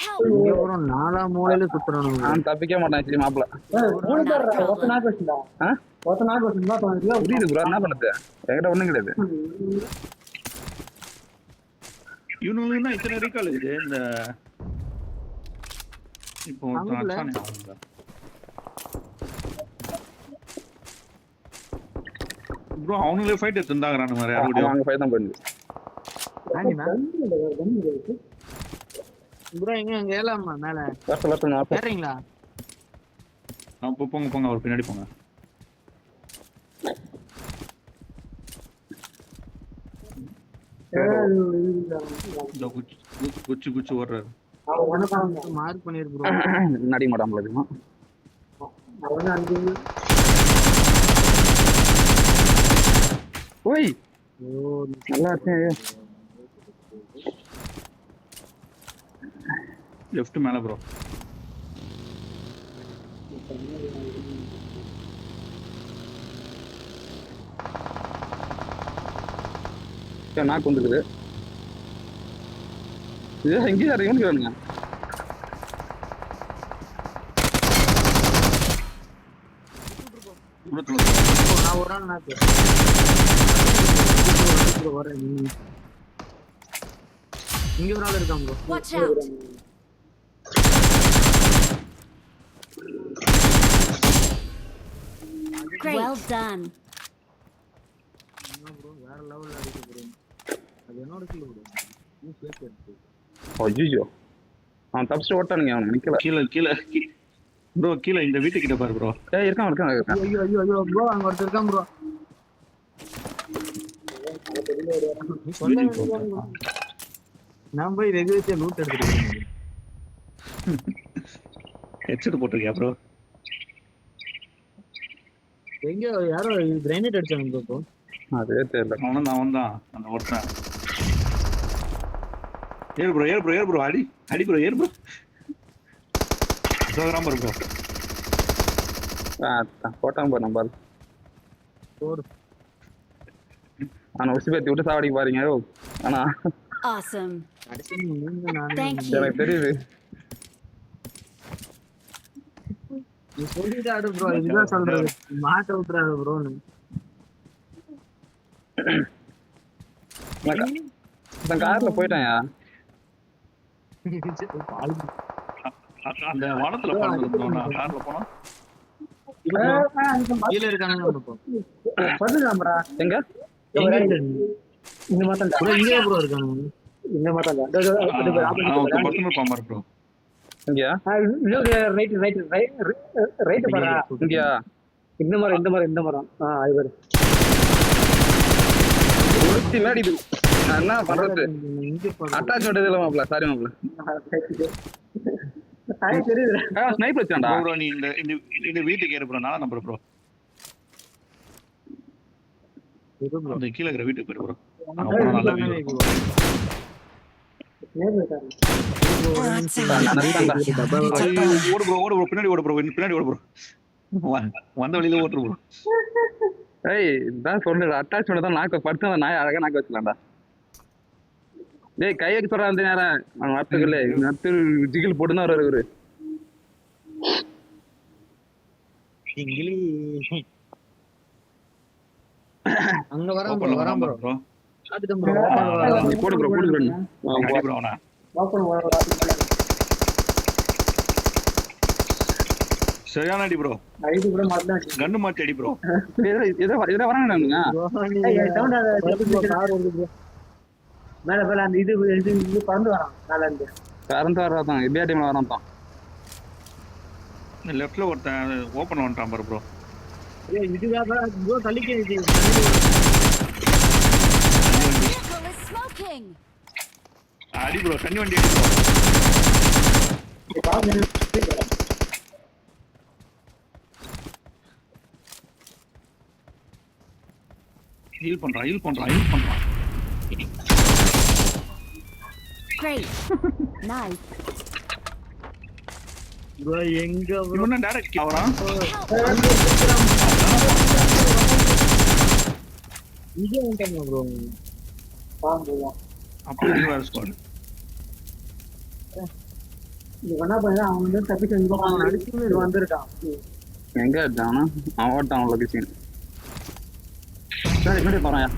Help. இங்க ஒரு 4 மூலையில சுத்துறானுங்க. நான் தப்பிக்க மாட்டேன் சரி மாப்பிள புரியுது ப்ரோ என்ன பண்ணுது என்கிட்ட ஒண்ணும் கிடையாது இவனுங்களுக்கு என்ன இத்தனை ரீகால் இருக்குது? இந்த இப்போ ப்ரோ அவனுங்களே ஃபைட் எடுத்துருந்தாங்க மாதிரி யாரும் அவங்க ஃபைட் தான் பண்ணுது ப்ரோ எங்க ஏலாமா மேல வருஷம் ஏறீங்களா? போங்க அவர் பின்னாடி போங்க. இந்த குச்சி ஓடுறாரு. மார்க் பண்ணிரு ப்ரோ. நடி மாட்டான் போல. அவன் அங்க ஓய் ஓ நல்லா இருக்கு. லெஃப்ட் மேல ப்ரோ. நாக்கு வந்துருக்குது. இது எங்கேயும் இறங்கிக்கிறானுங்க. நான் ஒரு ஆள் நாக்கு வரேன். இங்க ஒரு ஆள் இருக்கான் bro. Watch out. Great. Well done. Bro வேற லெவல்ல அடிச்சு ப்ரோ. அது என்னோட கில் ப்ரோ. நீ சேஃப் எடுத்து. ஐயோ அவன் தப்பிச்சு ஓட்டானுங்க. அவன் நிக்கல. கீழே ப்ரோ. கீழே இந்த வீட்டுக்கிட்ட பாரு ப்ரோ. இருக்கான். ஐயோ ப்ரோ அங்க ஒருத்தர் இருக்கான் ப்ரோ. நான் போய் ரெகுலேட்டர் லூட் எடுத்துட்டு ஹெட்செட் போட்டிருக்கியா ப்ரோ? எங்க யாரோ கிரைனேட் அடிச்சாங்க ப்ரோ. அதே தெரியல. அவன் தான் அந்த ஒருத்தன். ஏறு ப்ரோ அடி ப்ரோ ஏறு ப்ரோ. சோகராம ப்ரோ. போட்டான் போ நம்பால். ஆனா உசி பேத்தி விட்டு சாவடிக்கு பாருங்க. ஆனா Awesome. Thank you. எனக்கு தெரியுது. நீ சொல்லிட்டாரு ப்ரோ. இதுதான் சொல்றது. மாட்ட விட்டுறாரு ப்ரோ. நான் கார்ல போயிட்டேன்யா. அந்த வானத்துல போனது ப்ரோ. நான் கார்ல போனா கீழ இருக்கானுங்க ப்ரோ. எங்க இந்த மாட்டா ப்ரோ. இங்கே ப்ரோ இருக்கானுங்க. இந்த மாட்டா பர்சனல் பாம்பர் ப்ரோ. இங்கயா ரைட் பாரா. இங்கயா இந்த மரம் ஐவர் ஒருத்தி மேடி. என்ன பண்றது? அட்டாச்மெண்ட் இதுல மாப்ள. சாரி மாப்ள. ஸ்னைப்பர் வச்சான்டா ப்ரோ. நீ இந்த வீட்டுக்கு ஏறு ப்ரோ. நான் நம்பர் ப்ரோ. அந்த கீழே இருக்கிற வீட்டுக்கு போயிரு ப்ரோ. நல்ல வியூ. ஓடு ப்ரோ. பின்னாடி ஓடு ப்ரோ. வந்த வழியில ஓட்டு ப்ரோ. ஏய் இதான் சொல்லுடா. அட்டாச்மெண்ட் தான் நாக்கு படுத்து நாய் அழகா நாக்கு வச்சுலாம்டா. டேய் கை வைக்க சொல்றா. அந்த நேரம் அவன் வார்த்தைகளே நத்து ஜிகில் போட்டுதான் வர்றாரு இவரு. அங்க வரான் ப்ரோ. போடு ப்ரோ. அடி ப்ரோ. அவனா சரியான அடி ப்ரோ. கண்ணு மாத்தி அடி ப்ரோ. எதோ வரானுங்க. மேல அந்த இது பறந்து வரான். கறந்து வர்றதான் எப்படியா டைம்ல வரான் தான். லெஃப்ட்ல ஒருத்தன் ஓபன் பண்ணிட்டான் பாரு ப்ரோ. இதுதான் ப்ரோ தள்ளிக்கே. Vehicle is smoking. அடி ப்ரோ. தண்ணி வண்டி அடி ப்ரோ. ஹீல் பண்றான். Great. Nice. ப்ரோ எங்க ப்ரோ இவன டைரக்ட் அவரான். இங்க வந்துட்டாங்க ப்ரோ. அப்படியே வேற ஸ்குவாட். இது என்ன பண்ணா அவன் வந்து தப்பிச்சு வந்து அவன் அடிச்சு வந்திருக்கான். எங்க அடிச்சானா? அவன் ஓட்டான் லொகேஷன். சரி மேலே போறாயா.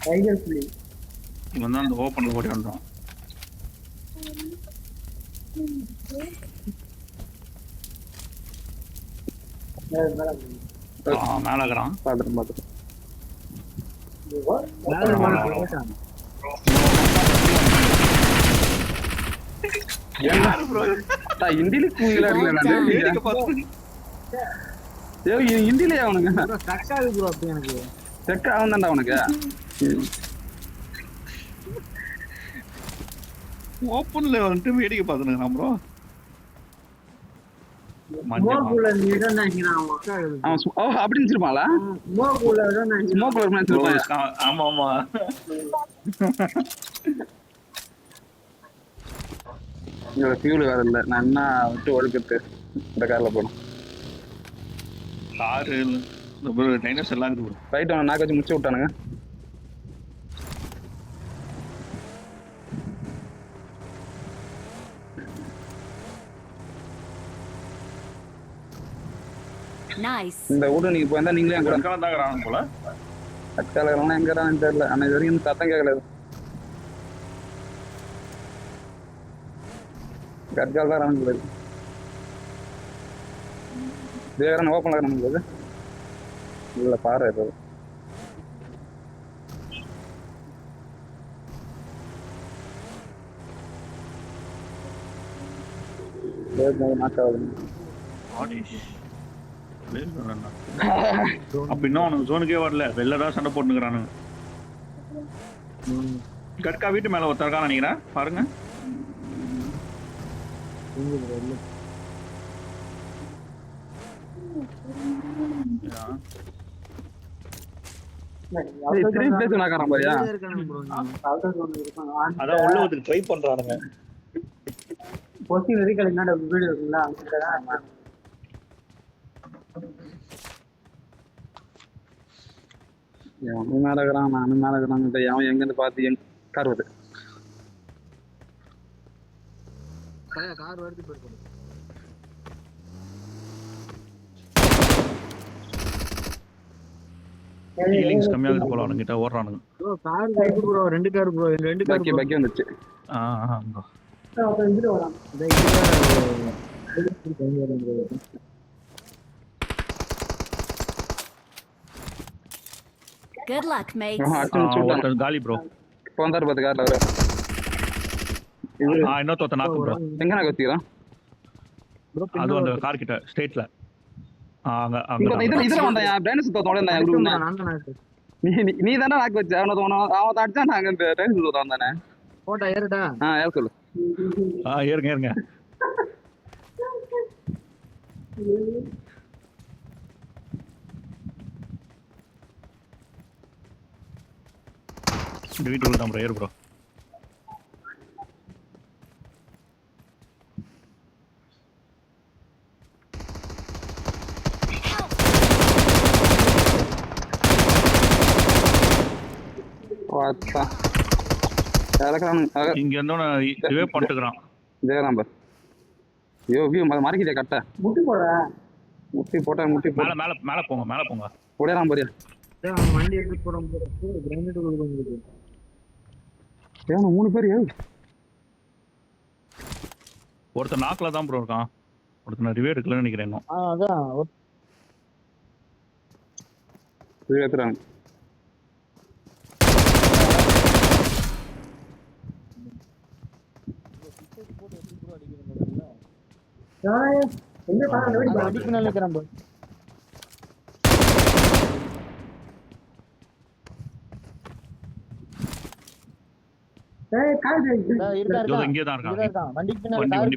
Tiger play. இவன் தான் அந்த ஓபன்ல ஓடி வந்தான். மேல இருக்கிறான். பாத்துட்டு ஹிந்தில ஹிந்திலயே அவனுங்க ஸ்டக் ஆகுது ப்ரோ. அப்படி எனக்கு செக் ஆகும் தான்டா அவனுக்கு. ஓப்பன்ல வந்துட்டு வேடிக்கை பார்த்துனுங்கிறான் ப்ரோ. மஞ்சள் ஸ்மோக்குள்ள நீதான் நினைக்கிறான் அவன். அவன் அப்படின்னு வச்சிருப்பாங்களா? ஸ்மோக்குள்ள தான் நினைக்கிறான். ஸ்மோக் நினைச்சிருப்பாங்க. ஆமா ஆமா. இங்க ஃபியூல் வேற இல்ல. நான் என்ன விட்டு ஒழுக்கத்து இந்த கார்ல போகணும். காரு டைனோஸ் எல்லாம் இருக்கு ப்ரோ. ரைட் அவனை நாக்கு வச்சு முடிச்சு விட்டானுங்க. Nice. இந்த வீடு நீங்க போயிருந்தா நீங்களே என் கூட தாங்கிறாங்க போல. அக்காலெல்லாம் எங்கடான்னு தெரியல. ஆனா இது வரைக்கும் சத்தம் கேட்கல. கட்கால் தான் இறங்க தேவரன் ஓப்பன்ல இறங்க இல்ல பாரு இது அப்படின்னா அவனுக்கு ஜோனுக்கே வரல. வெளிலதான் சண்டை போட்டுக்கிறானுங்க. கட்கா வீட்டு மேல ஒருத்தருக்கான்னு நினைக்கிறேன். பாருங்க. அதான் உள்ள வந்து ட்ரை பண்றானுங்க. பொசி வெறிக்கல என்னடா வீடியோ இருக்குல்ல அங்க மேல இருக்கிறான் நானும் மேல இருக்கிறான். அவன் எங்க இருந்து பார்த்து எங்க கார் வருது. கார் வருது போயிருக்கு. ஹீலிங்ஸ் கம்மியாகுது போல அவனுங்கிட்ட ஓடுறானுங்க. ப்ரோ கார் வருது ப்ரோ. ரெண்டு கார் ப்ரோ. ரெண்டு கார் பக்கி வந்துச்சு. ப்ரோ இதுல வரான். Good luck, mates. ஒருத்தர் காலி ப்ரோ. இப்போ வந்தாரு பாத்து கார்ல அவரு. இன்னொருத்த நாக்கு ப்ரோ. எங்க நான் வச்சிக்கிறான் அது அந்த கார் கிட்ட ஸ்ட்ரெயிட்ல. அங்க இதுல வந்தான். டைனோஸ் தோத்தோட நீ தானே நாக்கு வச்ச. அவன் அடிச்சா நாங்க இந்த டைனோஸ் தோத்த வந்தானே. போட்டா ஏறடா. ஏற சொல்லு. ஏறுங்க ஏறுங்க. இந்த வீட்டுக்குள்ள தான் ப்ரோ. ஏறு ப்ரோ. இங்க இருந்தவன இதுவே பண்ணிட்டுக்கிறான். ஜெயராம்பர் ஐயோ வியூ மறைக்கிட்டே கட்ட முட்டி போடா. முட்டி போட்டா முட்டி மேல மேல மேல போங்க. மேல போங்க. உடையறான் பாரியா. வண்டி எடுத்து போறோம் ப்ரோ. கிரானைட் கொடுக்குறோம். ஏன் 3 பேர் ஏய் ஒருத்தர் நாக்ல தான் ப்ரோ இருக்கான். ஒருத்தர் ரிவே எடுக்கலன்னு நினைக்கிறேன் இன்னும். அதான் ஏத்துறாங்க. எங்க பாரு அடிக்கணும் நினைக்கிறேன் ப்ரோ. இங்கே தான் இருக்கான். வண்டி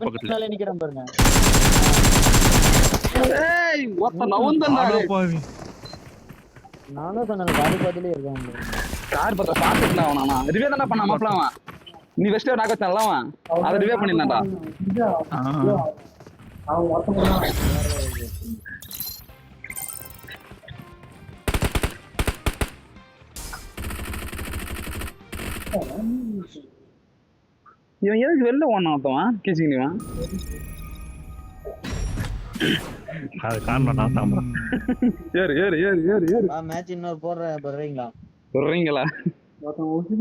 பக்கத்துல நிக்கிறேன் பாருங்க. ஏய் ஒத்த நவுந்தல்ல. நானும் சொன்னேன் கார் பக்கத்துலயே இருக்கான். கார் பக்கத்துல பாத்துட்டா அவனா. ரிவே தான பண்ணா மாப்ளவன். நீ வெஸ்ட் நாக்க வச்சனலவன். அத ரிவே பண்ணினான்டா. அவன் மொத்தமா இவன் எதுக்கு வெளில ஓடணும் ஒருத்தவன் கீச்சிக்கிடுவான். அது காரணம் நான் தான் ப்ரோ. ஏறு ஏறு ஏறு ஏறு ஏறு. மேட்ச் இன்னொரு போடுறேன் போடுறீங்களா? சொல்றீங்களா? ஒருத்தன் உச்சி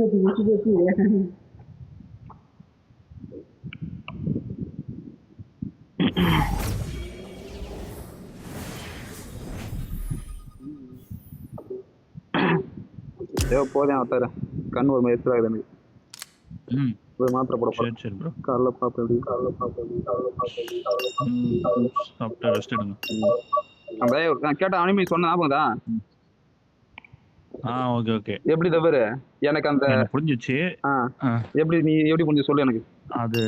போதேன் அவத்தார கண் ஒரு மாதிரி எதிராகுது எனக்கு. ஒரு மாத்திரை போட போறேன். சரி ப்ரோ. காலைல பாப்பேன். சாப்பிட்டு ரெஸ்ட் எடுங்க. நான் கேட்ட அனிமி சொன்ன ஞாபகம் தான். Okay okay. எப்படி தவறு எனக்கு அந்த எனக்கு புரிஞ்சிச்சு. எப்படி நீ எப்படி கொஞ்சம் சொல்லு எனக்கு. அது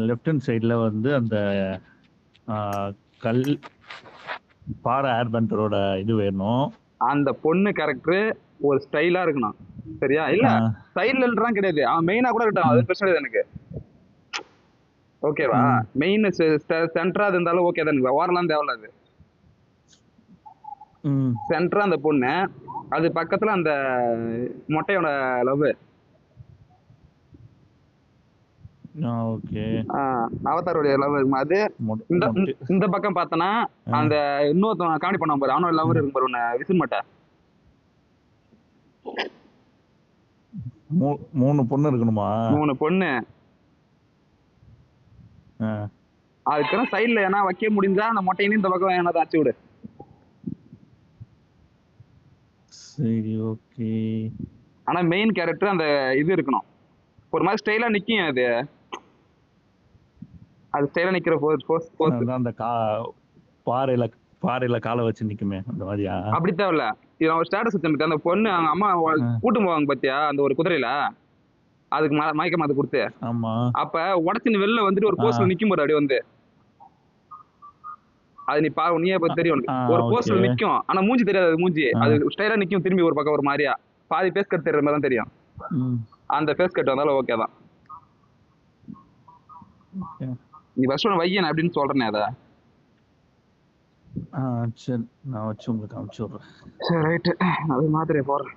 லெஃப்ட் ஹேண்ட் சைடுல வந்து அந்த கல் பாறை ஏர் பண்டரோட இது வேணும். அந்த பொண்ணு கேரக்டர் ஒரு ஸ்டைலா இருக்கணும் சரியா? இல்ல ஸ்டைல்லாம் கிடையாது, அவன் மெயினா கூட இருக்கட்டும், அது பிரச்சனை இல்லை எனக்கு. ஓகேவா? மெயின் சென்டரா இருந்தாலும் ஓகே தான், எனக்கு ஓரலாம் தேவையில்ல. அது சென்டரா அந்த பொண்ணு, அது பக்கத்துல அந்த மொட்டையோட லவ். ஓகே. அவதாரோட லவ் இருக்கும். அது இந்த பக்கம் பார்த்தனா அந்த இன்னொருத்தன் காமெடி பண்ண பாரு, அவனோட லவ் இருக்கும் பாரு, ஒண்ணு விசில் மாட்டா. 3 பொண்ணு இருக்கணுமா? 3 பொண்ணு. அதுக்கப்புறம் சைட்ல ஏன்னா வைக்க முடிஞ்சா அந்த மொட்டையினு இந்த பக்கம் என்ன தாச்சு விடு. சரி ஓகே. ஆனா மெயின் கேரக்டர் அந்த இது இருக்கணும், ஒரு மாதிரி ஸ்டைலா நிக்கும். அது ஸ்டைலா நிக்கிற அந்த பாறையில காலை வச்சு நிக்குமே அந்த மாதிரியா? அப்படி தேவையில்ல. இது ஒரு ஸ்டேட்டஸ் வச்சிருக்கு, அந்த பொண்ணு அவங்க அம்மா கூட்டும் போவாங்க பாத்தியா அந்த ஒரு குதிரையில, அதுக்கு மயக்கம் அது கொடுத்து. ஆமா. அப்ப உடச்சுன்னு வெளில வந்துட்டு ஒரு போஸ்ட்ல நிக்கும் போது, அப்படியே வந்து அது நீ பாரு, நீயே தெரியும் உனக்கு. ஒரு போஸ்ட்ல நிக்கும், ஆனா மூஞ்சி தெரியாது, அது மூஞ்சி அது ஸ்டைலா நிக்கும், திரும்பி ஒரு பக்கம் ஒரு மாதிரியா பாதி ஃபேஸ் கட் தெரியுற மாதிரி தான் தெரியும். அந்த ஃபேஸ் கட் வந்தாலும் ஓகே தான். நீ ஃபர்ஸ்ட் ஒன்று வையன் அப்படின்னு சொல்றேனே அதை. சரி நான் வச்சு உங்களுக்கு அனுப்பிச்சு விடுறேன். சரி ரைட்டு, அது மாதிரி போறேன்.